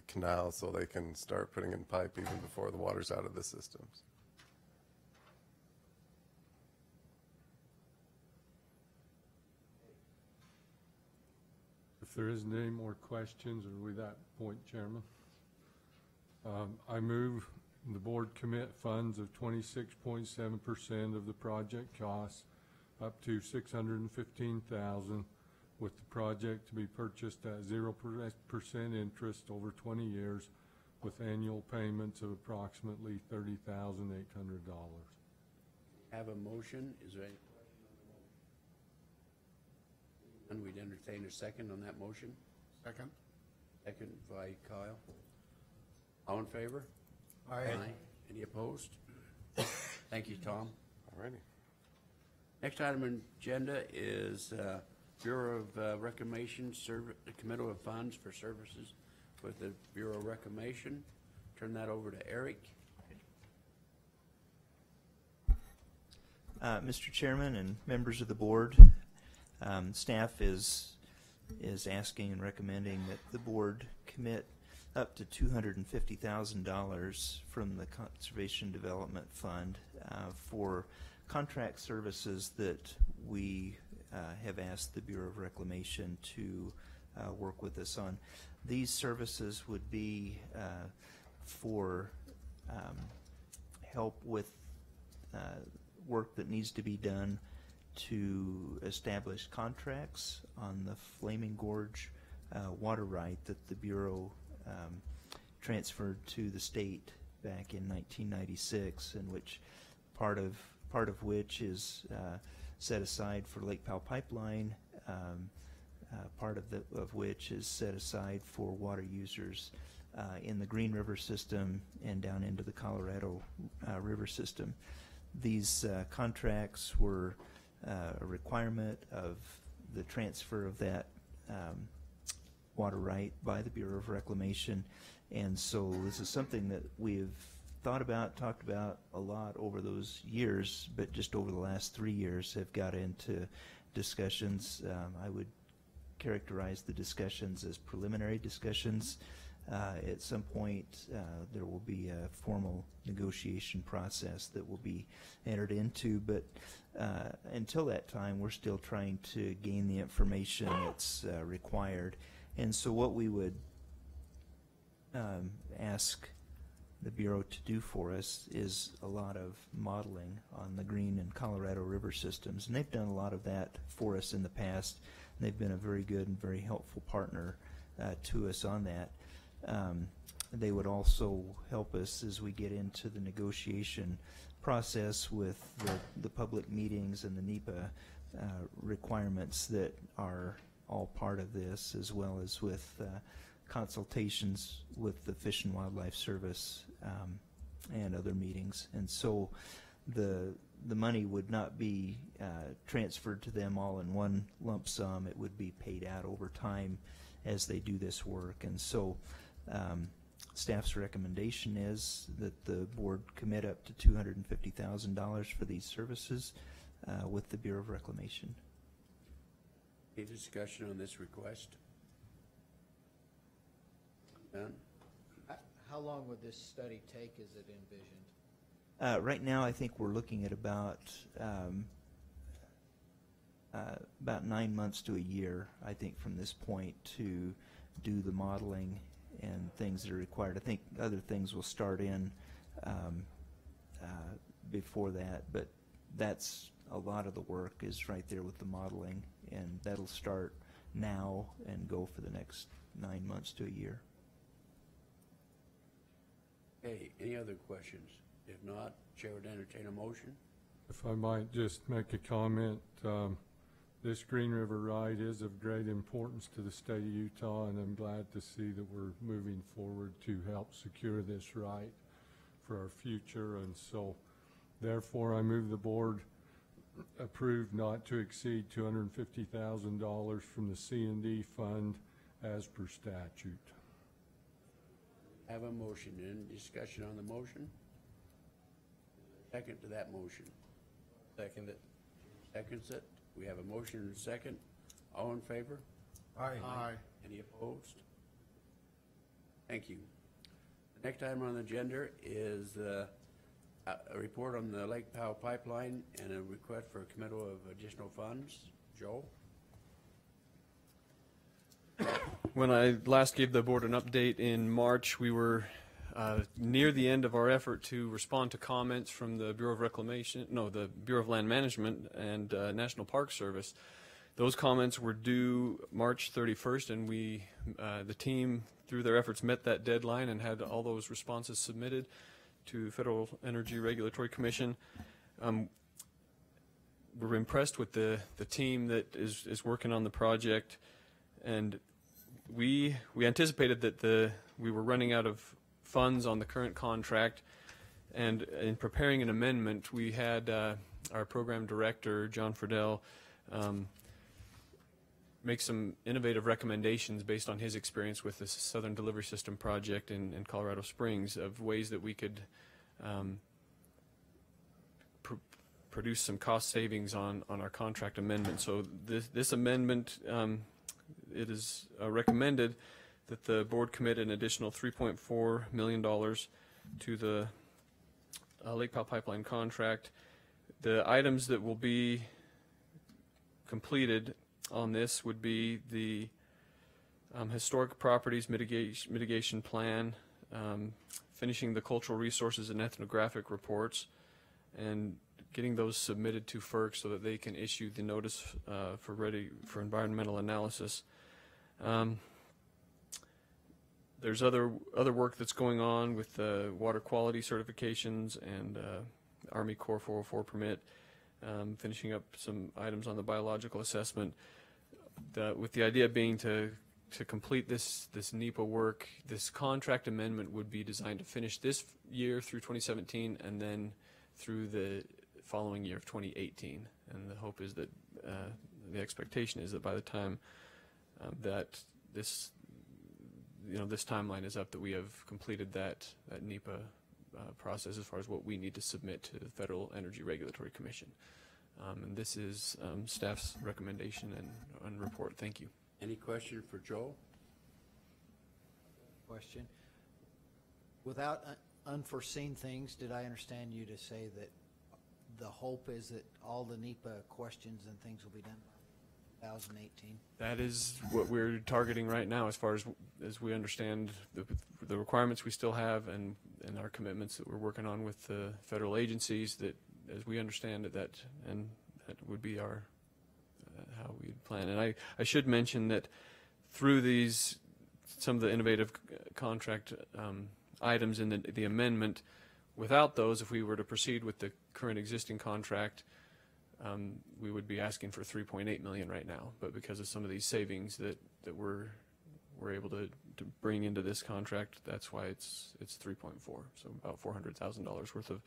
canal, so they can start putting in pipe even before the water's out of the systems. If there isn't any more questions, are we that point, Chairman? I move the board commit funds of 26.7% of the project costs up to $615,000, with the project to be purchased at 0% interest over 20 years with annual payments of approximately $30,800. Have a motion. Is there any? And we'd entertain a second on that motion. Second. Second by Kyle. All in favor? Aye. Any opposed? Thank you, Tom. Alrighty. Next item on agenda is Bureau of Reclamation, committal of funds for services with the Bureau of Reclamation. Turn that over to Eric. Mr. Chairman and members of the board, staff is asking and recommending that the board commit up to $250,000 from the Conservation Development Fund for contract services that we have asked the Bureau of Reclamation to work with us on. These services would be for help with work that needs to be done to establish contracts on the Flaming Gorge water right that the Bureau transferred to the state back in 1996, and which part of which is set aside for Lake Powell Pipeline, part of which is set aside for water users in the Green River system and down into the Colorado River system. These contracts were a requirement of the transfer of that water right by the Bureau of Reclamation, and so this is something that we've thought about, talked about a lot over those years, but just over the last 3 years have got into discussions. I would characterize the discussions as preliminary discussions. At some point, there will be a formal negotiation process that will be entered into, but until that time, we're still trying to gain the information that's required. And so what we would ask the Bureau to do for us is a lot of modeling on the Green and Colorado River systems, and they've done a lot of that for us in the past. They've been a very good and very helpful partner to us on that. They would also help us as we get into the negotiation process with the public meetings and the NEPA requirements that are all part of this, as well as with consultations with the Fish and Wildlife Service and other meetings. And so the money would not be transferred to them all in one lump sum. It would be paid out over time as they do this work. And so staff's recommendation is that the board commit up to $250,000 for these services with the Bureau of Reclamation. Any discussion on this request? None? How long would this study take, is it envisioned? Right now, I think we're looking at about 9 months to a year, I think, from this point to do the modeling and things that are required. I think other things will start in before that, but that's a lot of the work is right there with the modeling, and that'll start now and go for the next 9 months to a year. Okay, any other questions? If not, Chair would entertain a motion. If I might just make a comment, this Green River ride is of great importance to the state of Utah, and I'm glad to see that we're moving forward to help secure this right for our future. And so therefore I move the board approve not to exceed $250,000 from the C&D fund as per statute. Have a motion. Any discussion on the motion? Second to that motion. Second it. Seconds it. We have a motion and a second. All in favor? Aye. Any opposed? Thank you. The next item on the agenda is a report on the Lake Powell Pipeline and a request for a committal of additional funds. Joe? When I last gave the board an update in March, we were near the end of our effort to respond to comments from the Bureau of Reclamation, no, the Bureau of Land Management and National Park Service. Those comments were due March 31st, and we, the team, through their efforts, met that deadline and had all those responses submitted to Federal Energy Regulatory Commission. We're impressed with the team that is working on the project, and we anticipated that we were running out of funds on the current contract, and in preparing an amendment, we had our program director, John Friedel, make some innovative recommendations based on his experience with the Southern Delivery System project in Colorado Springs of ways that we could produce some cost savings on our contract amendment. So this amendment, it is recommended that the board commit an additional $3.4 million to the Lake Powell Pipeline contract. The items that will be completed on this would be the historic properties mitigation plan, finishing the cultural resources and ethnographic reports, and getting those submitted to FERC so that they can issue the notice for environmental analysis. There's other work that's going on with water quality certifications and Army Corps 404 permit, finishing up some items on the biological assessment, with the idea being to complete this NEPA work. This contract amendment would be designed to finish this year through 2017 and then through the following year of 2018. And the hope is that the expectation is that by the time that this timeline is up, that we have completed that NEPA process as far as what we need to submit to the Federal Energy Regulatory Commission. And this is staff's recommendation and report. Thank you. Any question for Joel? Question. Without unforeseen things, did I understand you to say that the hope is that all the NEPA questions and things will be done by 2018? That is what we're targeting right now, as far as we understand the requirements we still have and our commitments that we're working on with the federal agencies. That, as we understand it, that would be our how we plan. And I should mention that through some of the innovative contract items in the amendment, without those, if we were to proceed with the current existing contract, we would be asking for $3.8 million right now. But because of some of these savings that we're able to bring into this contract, that's why it's 3.4. So about $400,000 worth of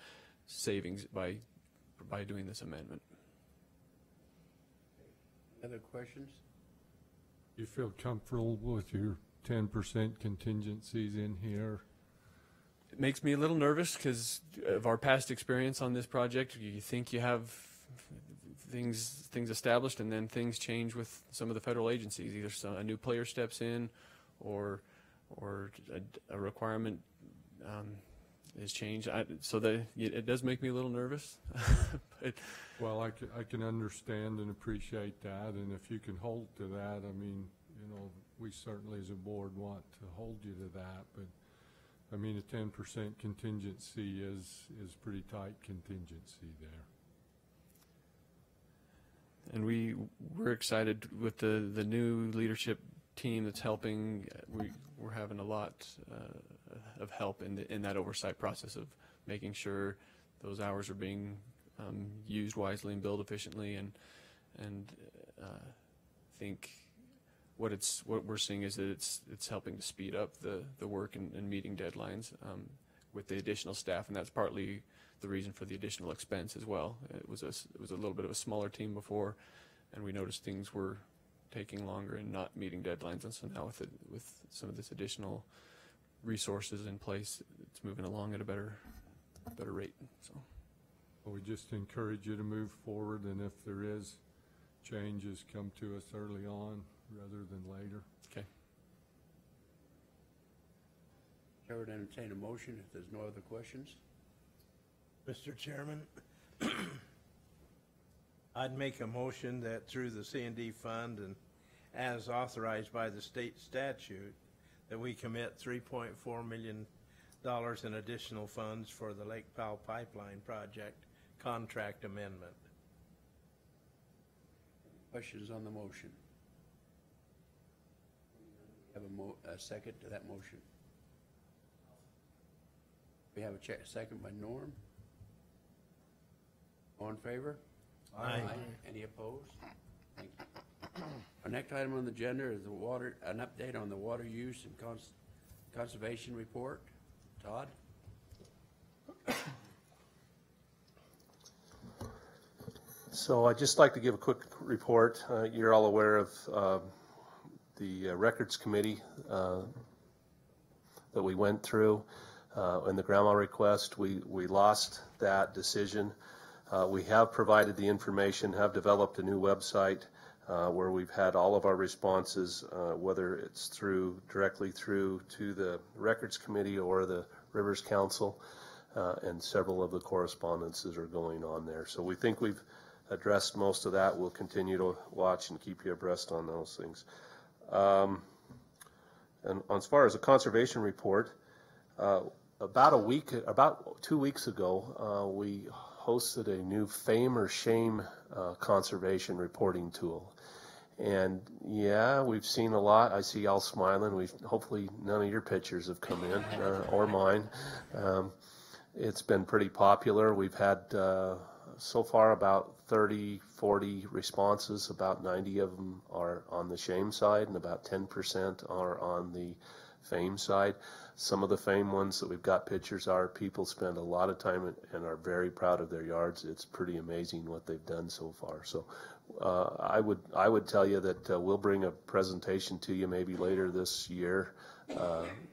savings by doing this amendment. Other questions? You feel comfortable with your 10% contingencies in here? It makes me a little nervous because of our past experience on this project. You think you have things established, and then things change with some of the federal agencies. Either a new player steps in, or a requirement is changed. So it does make me a little nervous. Well, I can understand and appreciate that, and if you can hold to that, I mean, we certainly as a board want to hold you to that, but I mean, a 10% contingency is pretty tight contingency there. And we're excited with the new leadership team that's helping. We're having a lot of help in that oversight process of making sure those hours are being used wisely and billed efficiently, and think what we're seeing is that it's helping to speed up the work and meeting deadlines with the additional staff, and that's partly the reason for the additional expense as well. It was a little bit of a smaller team before, and we noticed things were taking longer and not meeting deadlines, and so now with some of this additional resources in place, it's moving along at a better rate. So we just encourage you to move forward, and if there is changes, come to us early on rather than later. Okay. Chair would entertain a motion if there's no other questions. Mr. Chairman, I'd make a motion that through the C&D fund and as authorized by the state statute, that we commit $3.4 million in additional funds for the Lake Powell Pipeline Project contract amendment. Questions on the motion? Have a second to that motion. We have a second by Norm. All in favor? Aye. Any opposed? Thank you. Our next item on the agenda is an update on the water use and conservation report. Todd? So I'd just like to give a quick report. You're all aware of the records committee that we went through in the grandma request. We lost that decision. We have provided the information, have developed a new website where we've had all of our responses, whether it's directly through to the records committee or the Rivers Council, and several of the correspondences are going on there. So we think we've addressed most of that. We'll continue to watch and keep you abreast on those things. And as far as the conservation report, about 2 weeks ago, we hosted a new Fame or Shame conservation reporting tool. And yeah, we've seen a lot. I see y'all smiling. Hopefully none of your pictures have come in, or mine. It's been pretty popular. We've had so far about 30, 40 responses. About 90 of them are on the shame side, and about 10% are on the fame side. Some of the fame ones that we've got pictures are people spend a lot of time and are very proud of their yards. It's pretty amazing what they've done so far. So I would tell you that we'll bring a presentation to you maybe later this year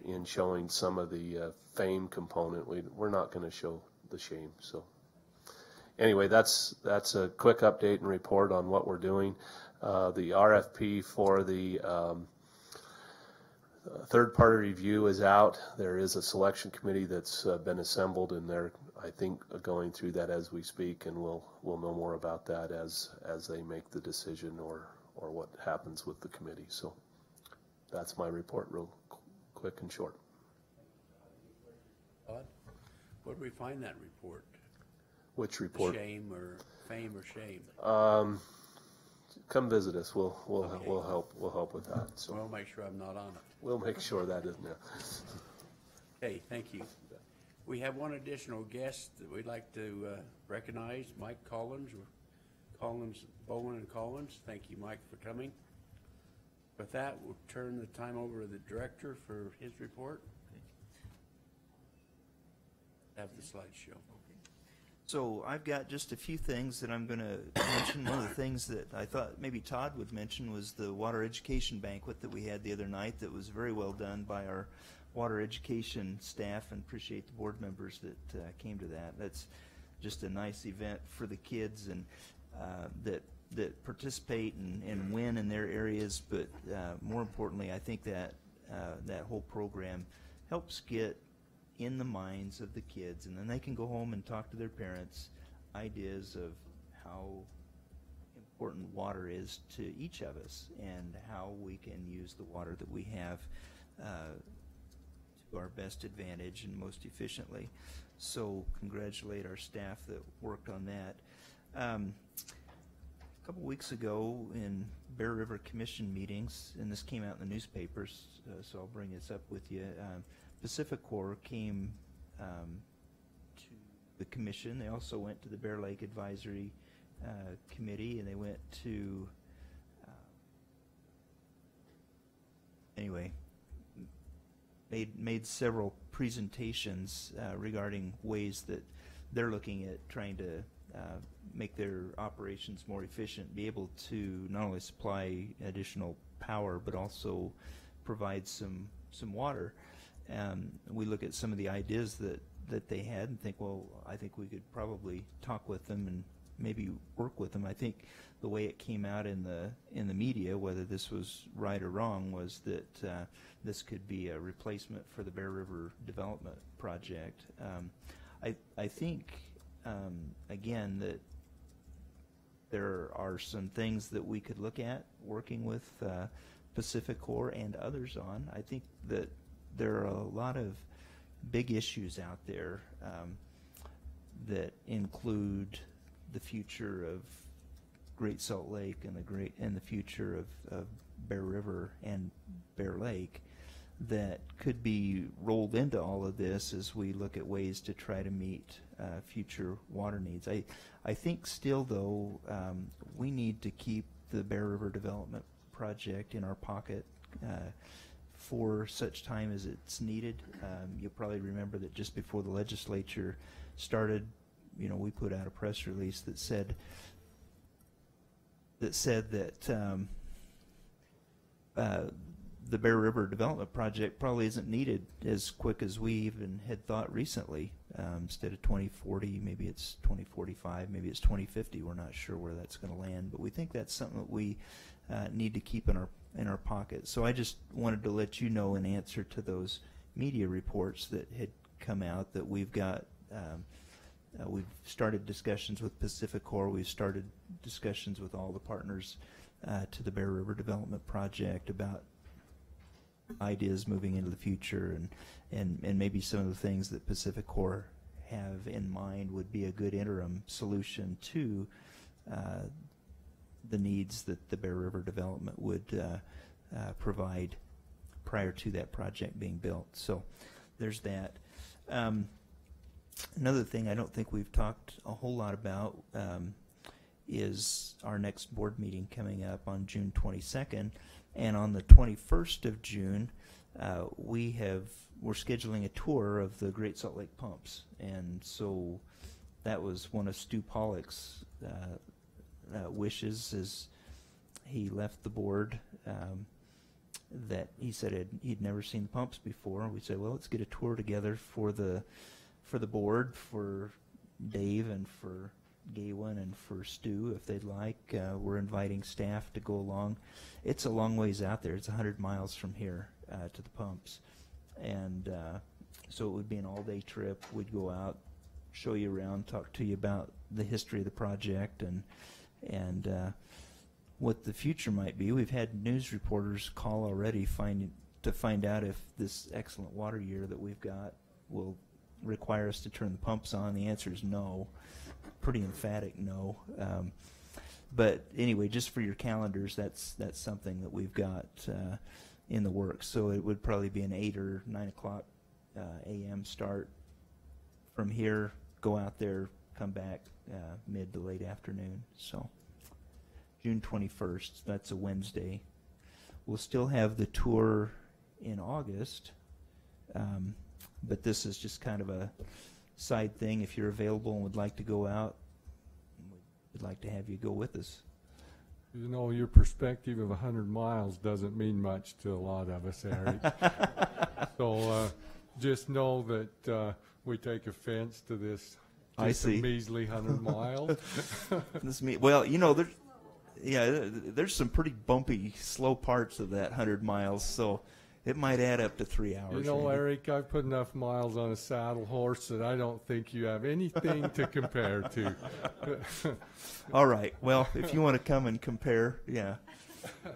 in showing some of the fame component. We're not going to show the shame. So anyway, that's a quick update and report on what we're doing. The RFP for the third-party review is out. There is a selection committee that's been assembled, and they're, I think, going through that as we speak, and we'll know more about that as they make the decision or what happens with the committee. So that's my report, real quick and short. Where do we find that report? Which report? Shame or fame or shame? Come visit us. We'll help with that. So we'll make sure I'm not on it. We'll make sure that isn't there. Okay, thank you. We have one additional guest that we'd like to recognize, Mike Collins, Bowman and Collins. Thank you, Mike, for coming. With that, we'll turn the time over to the director for his report. Have the slideshow. So I've got just a few things that I'm going to mention. One of the things that I thought maybe Todd would mention was the water education banquet that we had the other night that was very well done by our water education staff, and appreciate the board members that came to that. That's just a nice event for the kids and that participate and win in their areas, but more importantly, I think that that whole program helps get in the minds of the kids, and then they can go home and talk to their parents ideas of how important water is to each of us and how we can use the water that we have to our best advantage and most efficiently. So congratulate our staff that worked on that. A couple weeks ago in Bear River Commission meetings, and this came out in the newspapers, so I'll bring this up with you. Pacific Corps came to the commission. They also went to the Bear Lake Advisory Committee, and they went to anyway, made several presentations regarding ways that they're looking at trying to make their operations more efficient, be able to not only supply additional power but also provide some water. We look at some of the ideas that they had and think, well, I think we could probably talk with them and maybe work with them. I think the way it came out in the media, whether this was right or wrong, was that this could be a replacement for the Bear River Development Project. I think again that there are some things that we could look at working with Pacific Corps and others on. I think that there are a lot of big issues out there that include the future of Great Salt Lake and the future of Bear River and Bear Lake that could be rolled into all of this as we look at ways to try to meet future water needs. I think still though we need to keep the Bear River Development Project in our pocket for such time as it's needed. You'll probably remember that just before the legislature started, we put out a press release that said that the Bear River Development Project probably isn't needed as quick as we even had thought recently. Instead of 2040, maybe it's 2045, maybe it's 2050. We're not sure where that's going to land, but we think that's something that we need to keep in our pocket. So I just wanted to let you know in answer to those media reports that had come out that we've got we've started discussions with Pacific Corps. We've started discussions with all the partners to the Bear River Development Project about ideas moving into the future, and maybe some of the things that Pacific Corps have in mind would be a good interim solution to the needs that the Bear River development would provide prior to that project being built. So there's that. Another thing I don't think we've talked a whole lot about is our next board meeting coming up on June 22nd, and on the 21st of June we're scheduling a tour of the Great Salt Lake pumps, and so that was one of Stu Pollock's wishes as he left the board, that he said he'd never seen the pumps before. We said, well, let's get a tour together for the board, for Dave and for Gawain and for Stu if they'd like. We're inviting staff to go along. It's a long ways out there. It's 100 miles from here to the pumps, and so it would be an all-day trip. We'd go out, show you around, talk to you about the history of the project and what the future might be. We've had news reporters call already to find out if this excellent water year that we've got will require us to turn the pumps on. The answer is no. Pretty emphatic no. But anyway, just for your calendars, that's something that we've got in the works. So it would probably be an 8 or 9 o'clock a.m. start from here, go out there, come back mid to late afternoon. So June 21st, that's a Wednesday. We'll still have the tour in August, but this is just kind of a side thing. If you're available and would like to go out, we'd like to have you go with us. You know, your perspective of 100 miles doesn't mean much to a lot of us, Eric. So just know that we take offense to this. I see. A measly 100 miles. Well, you know, there's some pretty bumpy, slow parts of that 100 miles, so it might add up to 3 hours. You know, Eric, I've put enough miles on a saddle horse that I don't think you have anything to compare to. All right. Well, if you want to come and compare, yeah,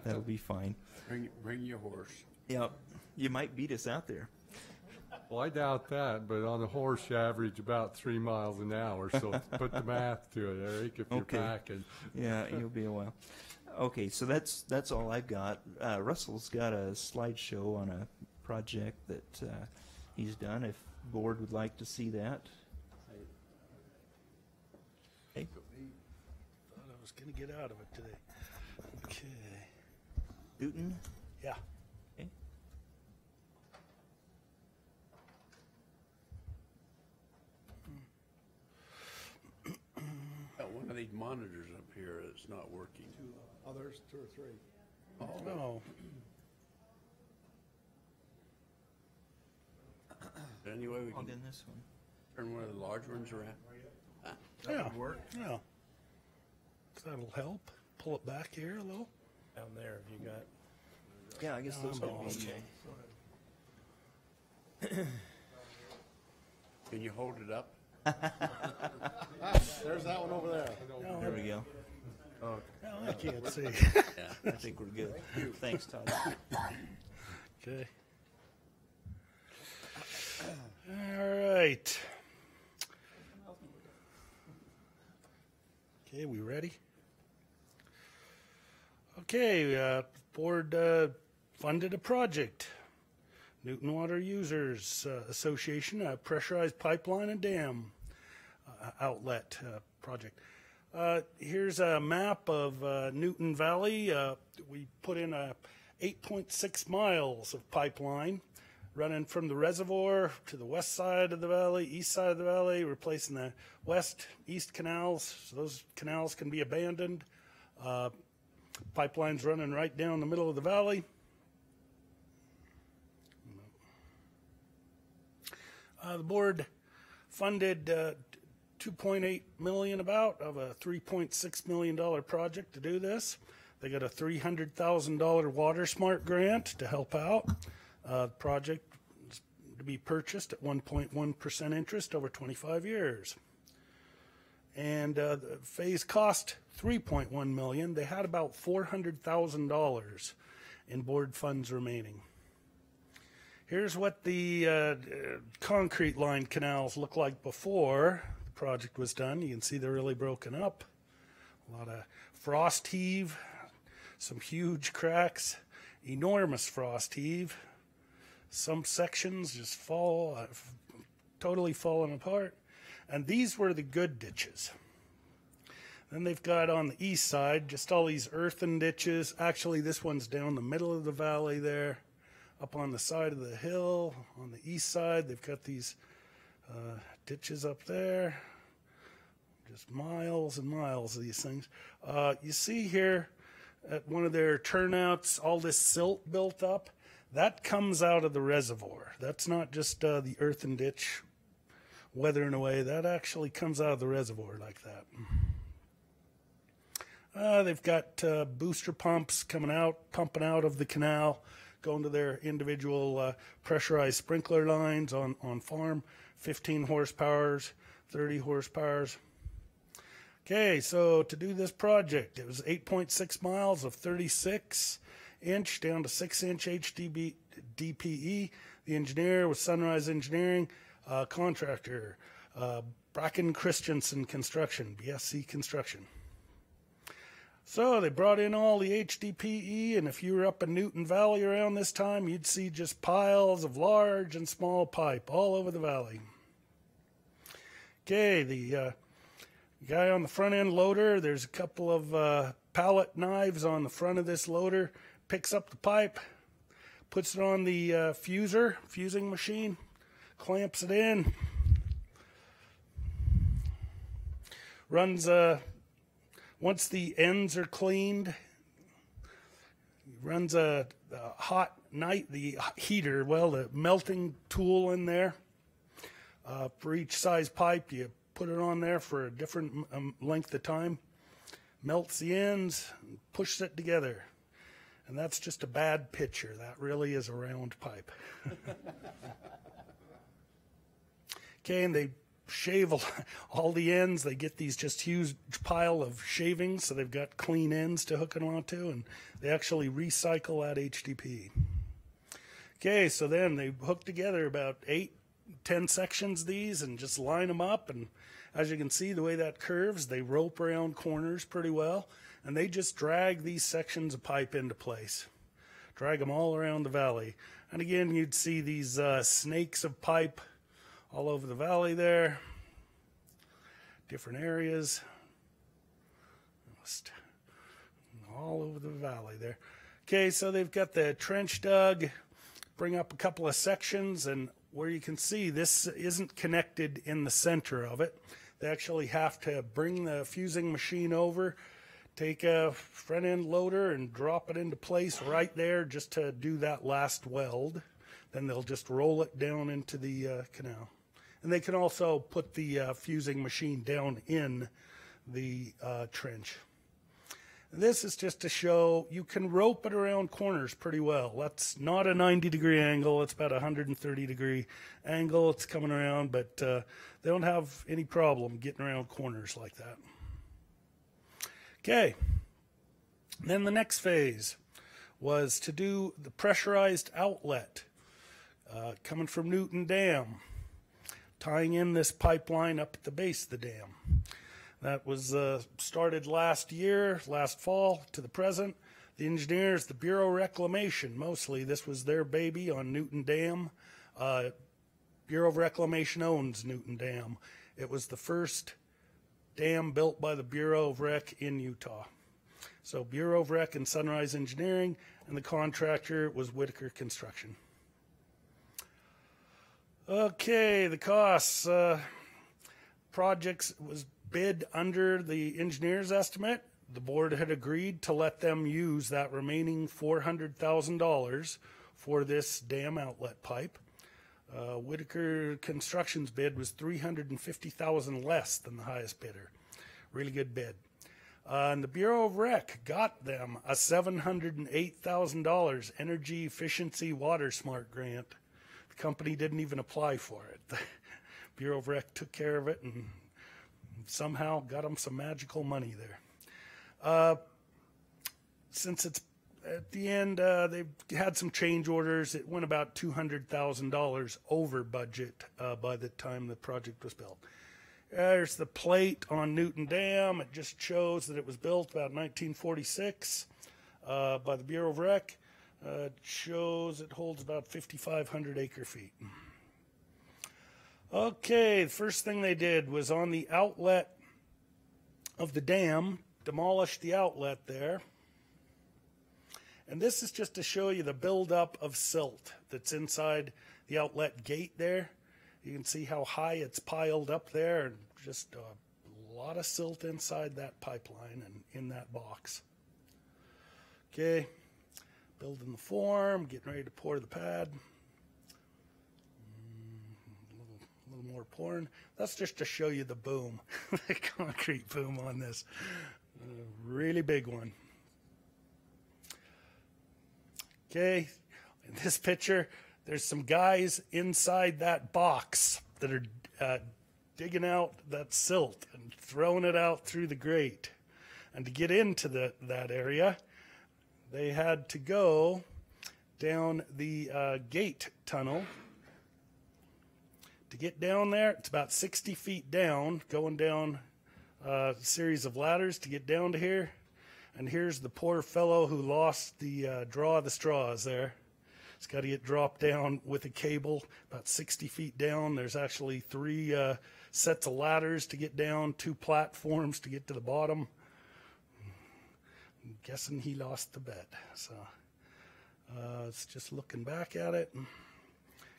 that'll be fine. Bring your horse. Yep. You might beat us out there. Well, I doubt that, but on a horse you average about 3 miles an hour, so put the math to it, Eric, if you're packing. Yeah, you'll be a while. Okay, so that's all I've got. Russell's got a slideshow on a project that he's done, if the board would like to see that. Okay. Thought I was going to get out of it today. Okay. Newton? Yeah. Okay. One of these monitors up here is not working. Oh, there's 2 or 3. Oh, no. Anyway, we I'll can get this one. turn one of the large ones around. Yeah. would work. Yeah. That'll help. Pull it back here a little. Down there, have you got? Yeah, I guess those I'm would be. Can you hold it up? There's that one over there. There we go. No, I can't see. Yeah, I think we're good. Thanks, Todd. Okay. All right. Okay, we ready? Okay, board funded a project. Newton Water Users Association, a pressurized pipeline and dam outlet project. Here's a map of Newton Valley. We put in 8.6 miles of pipeline running from the reservoir to the west side of the valley, east side of the valley, replacing the west-east canals. So those canals can be abandoned. Pipeline's running right down the middle of the valley. The board funded $2.8 million about of a $3.6 million project to do this. They got a $300,000 Water Smart grant to help out. The project is to be purchased at 1.1% interest over 25 years. And the phase cost $3.1 million. They had about $400,000 in board funds remaining. Here's what the concrete lined canals look like before the project was done. You can see they're really broken up. A lot of frost heave, some huge cracks, enormous frost heave. Some sections just totally fallen apart. And these were the good ditches. Then they've got on the east side just all these earthen ditches. Actually, this one's down the middle of the valley there. Up on the side of the hill, on the east side, they've got these ditches up there. Just miles and miles of these things. You see here at one of their turnouts, all this silt built up. That comes out of the reservoir. That's not just the earthen ditch weathering away. That actually comes out of the reservoir like that. They've got booster pumps coming out, pumping out of the canal, going to their individual pressurized sprinkler lines on farm, 15 horsepowers, 30 horsepowers. Okay, so to do this project, it was 8.6 miles of 36-inch down to 6-inch DPE. The engineer was Sunrise Engineering, contractor, Bracken Christensen Construction, BSC Construction. So they brought in all the HDPE, and if you were up in Newton Valley around this time, you'd see just piles of large and small pipe all over the valley. Okay, the guy on the front end loader, there's a couple of pallet knives on the front of this loader, picks up the pipe, puts it on the fusing machine, clamps it in, runs once the ends are cleaned, runs the heater, the melting tool in there. For each size pipe, you put it on there for a different length of time, melts the ends, and pushes it together. And that's just a bad picture. That really is a round pipe. Okay, and they shave all the ends. They get these just huge pile of shavings, so they've got clean ends to hook it onto, and they actually recycle that HDPE. Okay, so then they hook together about 8-10 sections of these and just line them up, and as you can see the way that curves, they rope around corners pretty well, and they just drag these sections of pipe into place. Drag them all around the valley. And again, you'd see these snakes of pipe all over the valley there, different areas, just all over the valley there. Okay, so they've got the trench dug, bring up a couple of sections, and where you can see this isn't connected in the center of it. They actually have to bring the fusing machine over, take a front end loader and drop it into place right there just to do that last weld. Then they'll just roll it down into the canal. And they can also put the fusing machine down in the trench. This is just to show you can rope it around corners pretty well. That's not a 90-degree angle. It's about a 130-degree angle. It's coming around, but they don't have any problem getting around corners like that. Okay. Then the next phase was to do the pressurized outlet coming from Newton Dam, tying in this pipeline up at the base of the dam. That was started last fall to the present. The engineers, the Bureau of Reclamation, mostly, this was their baby on Newton Dam. Bureau of Reclamation owns Newton Dam. It was the first dam built by the Bureau of Rec in Utah. So Bureau of Rec and Sunrise Engineering, and the contractor was Whitaker Construction. Okay, the costs. Projects was bid under the engineer's estimate. The board had agreed to let them use that remaining $400,000 for this dam outlet pipe. Whitaker Construction's bid was $350,000 less than the highest bidder. Really good bid. And the Bureau of Rec got them a $708,000 energy efficiency water smart grant. The company didn't even apply for it. The Bureau of Rec took care of it and somehow got them some magical money there. Since it's at the end, they've had some change orders. It went about $200,000 over budget by the time the project was built. There's the plate on Newton Dam. It just shows that it was built about 1946 by the Bureau of Rec. It shows it holds about 5,500 acre feet. Okay, the first thing they did was on the outlet of the dam, demolish the outlet there. And this is just to show you the buildup of silt that's inside the outlet gate there. You can see how high it's piled up there, and just a lot of silt inside that pipeline and in that box. Okay, building the form, getting ready to pour the pad. A little more pouring. That's just to show you the boom, the concrete boom on this. Really big one. Okay, in this picture, there's some guys inside that box that are digging out that silt and throwing it out through the grate. And to get into that area, they had to go down the gate tunnel. To get down there, it's about 60 feet down, going down a series of ladders to get down to here. And here's the poor fellow who lost the draw of the straws there. It's got to get dropped down with a cable about 60 feet down. There's actually 3 sets of ladders to get down, 2 platforms to get to the bottom. I'm guessing he lost the bet. So it's just looking back at it.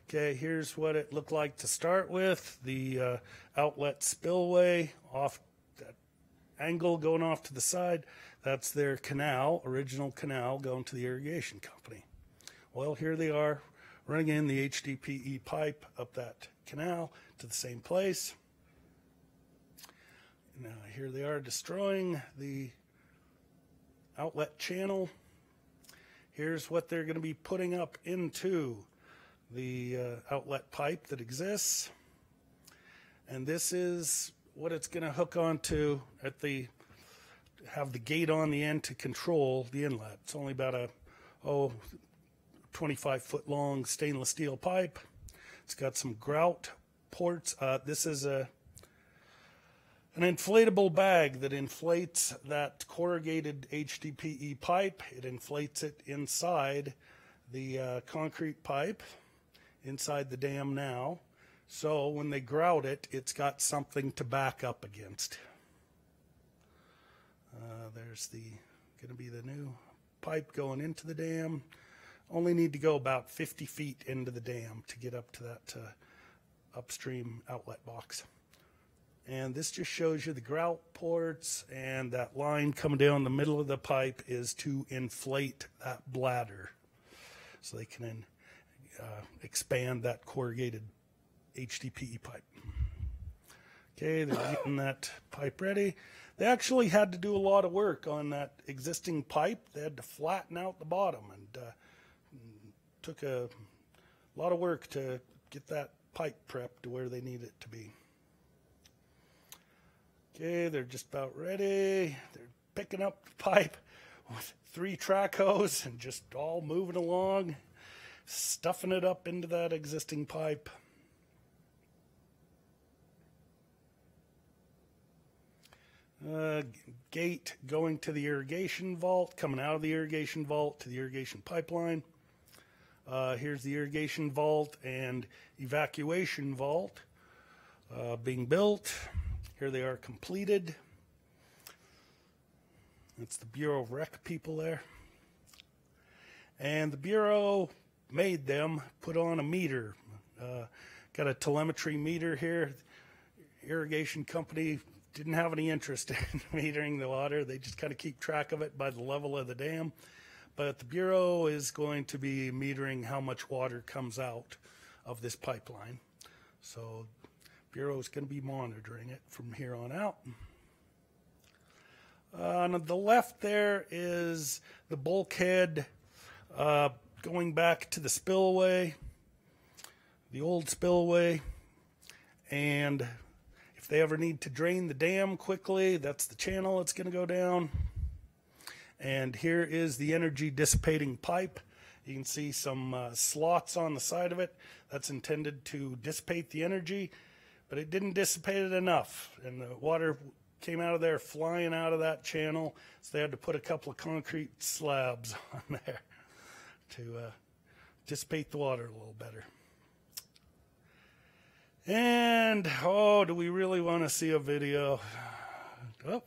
Okay, here's what it looked like to start with. The outlet spillway off that angle going off to the side. That's their canal, original canal going to the irrigation company. Well, here they are running in the HDPE pipe up that canal to the same place. Now here they are destroying the outlet channel. Here's what they're going to be putting up into the outlet pipe that exists. And this is what it's going to hook onto at have the gate on the end to control the inlet. It's only about a 25-foot long stainless steel pipe. It's got some grout ports. This is an inflatable bag that inflates that corrugated HDPE pipe. It inflates it inside the concrete pipe, inside the dam now. So when they grout it, it's got something to back up against. There's going to be the new pipe going into the dam. Only need to go about 50 feet into the dam to get up to that upstream outlet box. And this just shows you the grout ports, and that line coming down the middle of the pipe is to inflate that bladder so they can expand that corrugated HDPE pipe. Okay, they're getting that pipe ready. They actually had to do a lot of work on that existing pipe. They had to flatten out the bottom, and took a lot of work to get that pipe prepped to where they need it to be. Okay, they're just about ready. They're picking up the pipe with 3 track hose and just all moving along, stuffing it up into that existing pipe. Gate going to the irrigation vault, coming out of the irrigation vault to the irrigation pipeline. Here's the irrigation vault and evacuation vault being built. Here they are completed. It's the Bureau of Rec people there. And the Bureau made them put on a meter. Got a telemetry meter here. Irrigation company didn't have any interest in metering the water. They just kind of keep track of it by the level of the dam. But the Bureau is going to be metering how much water comes out of this pipeline. So Bureau is going to be monitoring it from here on out. On the left there is the bulkhead going back to the spillway, the old spillway. And if they ever need to drain the dam quickly, that's the channel it's going to go down. And here is the energy dissipating pipe. You can see some slots on the side of it. That's intended to dissipate the energy, but it didn't dissipate it enough. And the water came out of there flying out of that channel, so they had to put a couple of concrete slabs on there to dissipate the water a little better. And, oh, do we really want to see a video? Oh.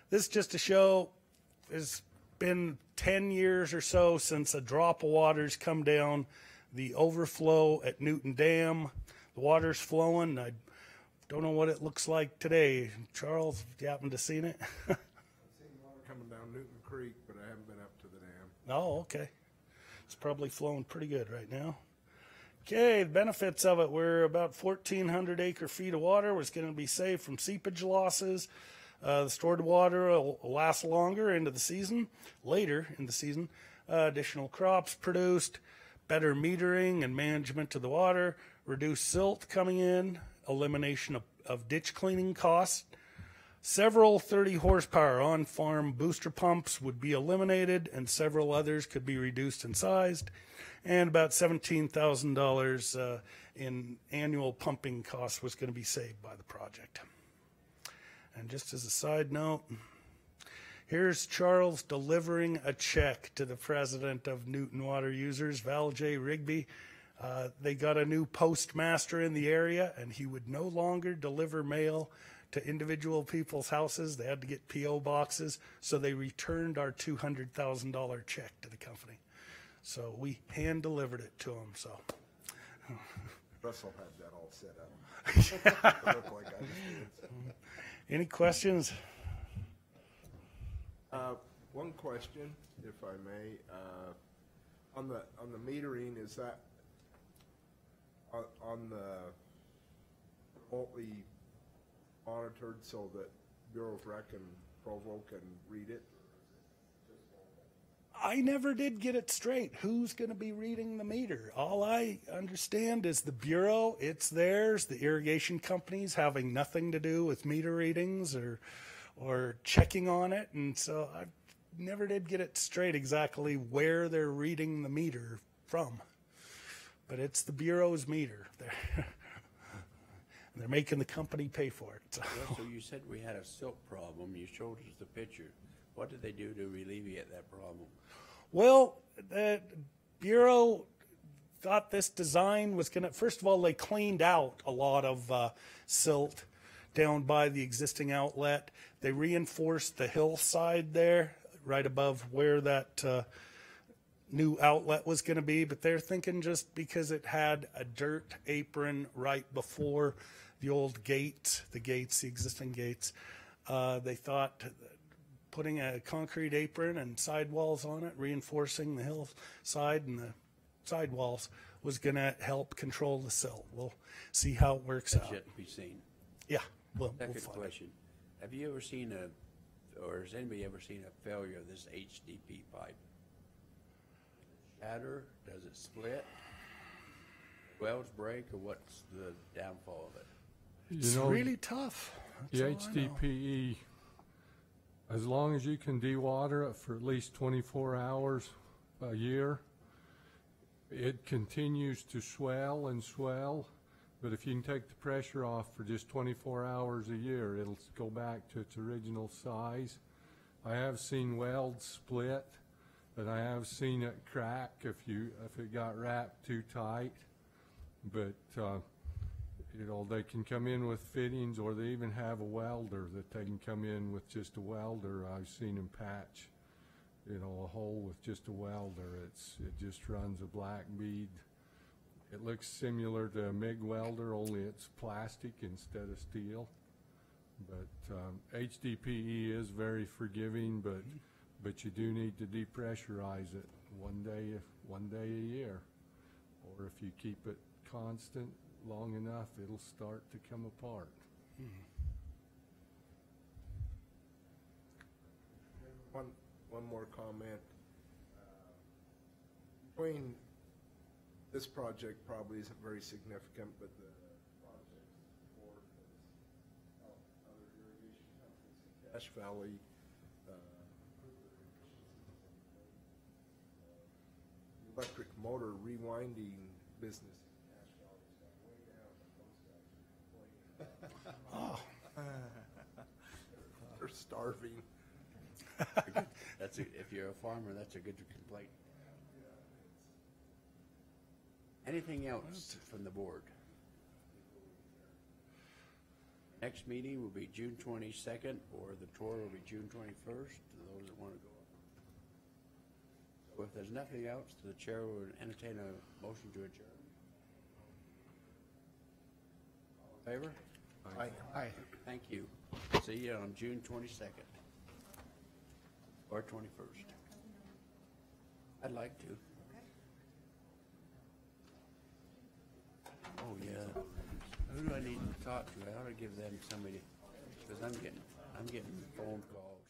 This is just to show it's been 10 years or so since a drop of water's come down the overflow at Newton Dam. The water's flowing. I don't know what it looks like today. Charles, have you happened to seen it? I've seen water coming down Newton Creek, but I haven't been up to the dam. Oh, okay. It's probably flowing pretty good right now. Okay, the benefits of it were about 1,400 acre-feet of water was going to be saved from seepage losses. The stored water will last longer into the season, later in the season. Additional crops produced, better metering and management of the water, reduced silt coming in, elimination of ditch cleaning costs. Several 30 horsepower on-farm booster pumps would be eliminated, and several others could be reduced in size, and about $17,000 in annual pumping costs was going to be saved by the project. And just as a side note, here's Charles delivering a check to the president of Newton Water Users, Val J. Rigby. They got a new postmaster in the area, and he would no longer deliver mail to individual people's houses. They had to get P.O. boxes, so they returned our $200,000 check to the company. So we hand-delivered it to him, so. Russell had that all set up. It looked like I just did. Any questions? One question, if I may. On the metering, is that on the remotely monitored so that Bureau of Rec and Provo can read it? I never did get it straight. Who's going to be reading the meter? All I understand is the Bureau, it's theirs. The irrigation companies having nothing to do with meter readings or checking on it. And so I never did get it straight exactly where they're reading the meter from. But it's the Bureau's meter. They're making the company pay for it. So. Well, so you said we had a silt problem. You showed us the picture. What did they do to alleviate that problem? Well, the Bureau thought this design was going to, first of all, they cleaned out a lot of silt down by the existing outlet. They reinforced the hillside there, right above where that new outlet was going to be. But they're thinking just because it had a dirt apron right before the old gate, the existing gates, they thought putting a concrete apron and sidewalls on it, reinforcing the hillside and the sidewalls was going to help control the silt. We'll see how it works out. That's yet to be seen. Yeah. We'll Second find question. Have you ever seen or has anybody ever seen a failure of this HDP pipe? Shatter? Does it split? Welds break, or what's the downfall of it? It's really tough. The HDPE, as long as you can dewater it for at least 24 hours a year, it continues to swell and swell. But if you can take the pressure off for just 24 hours a year, it'll go back to its original size. I have seen welds split, but I have seen it crack if it got wrapped too tight. But you know, they can come in with fittings, or they even have a welder that they can come in with just a welder. I've seen them patch, you know, a hole with just a welder. It just runs a black bead. It looks similar to a MIG welder, only it's plastic instead of steel. But HDPE is very forgiving, but you do need to depressurize it one day a year, or if you keep it constant long enough, it'll start to come apart. One more comment. Between this project probably isn't very significant, but the project before other irrigation companies in Cache Valley electric motor rewinding business. Oh. They're starving. If you're a farmer, that's a good complaint. Anything else from the board? Next meeting will be June 22nd, or the tour will be June 21st, to those that want to go. So if there's nothing else, the chair would entertain a motion to adjourn. All in favor? Aye. Aye. Thank you. See you on June 22nd or 21st. I'd like to. Oh, yeah. Who do I need to talk to? I ought to give them somebody, because I'm getting phone calls.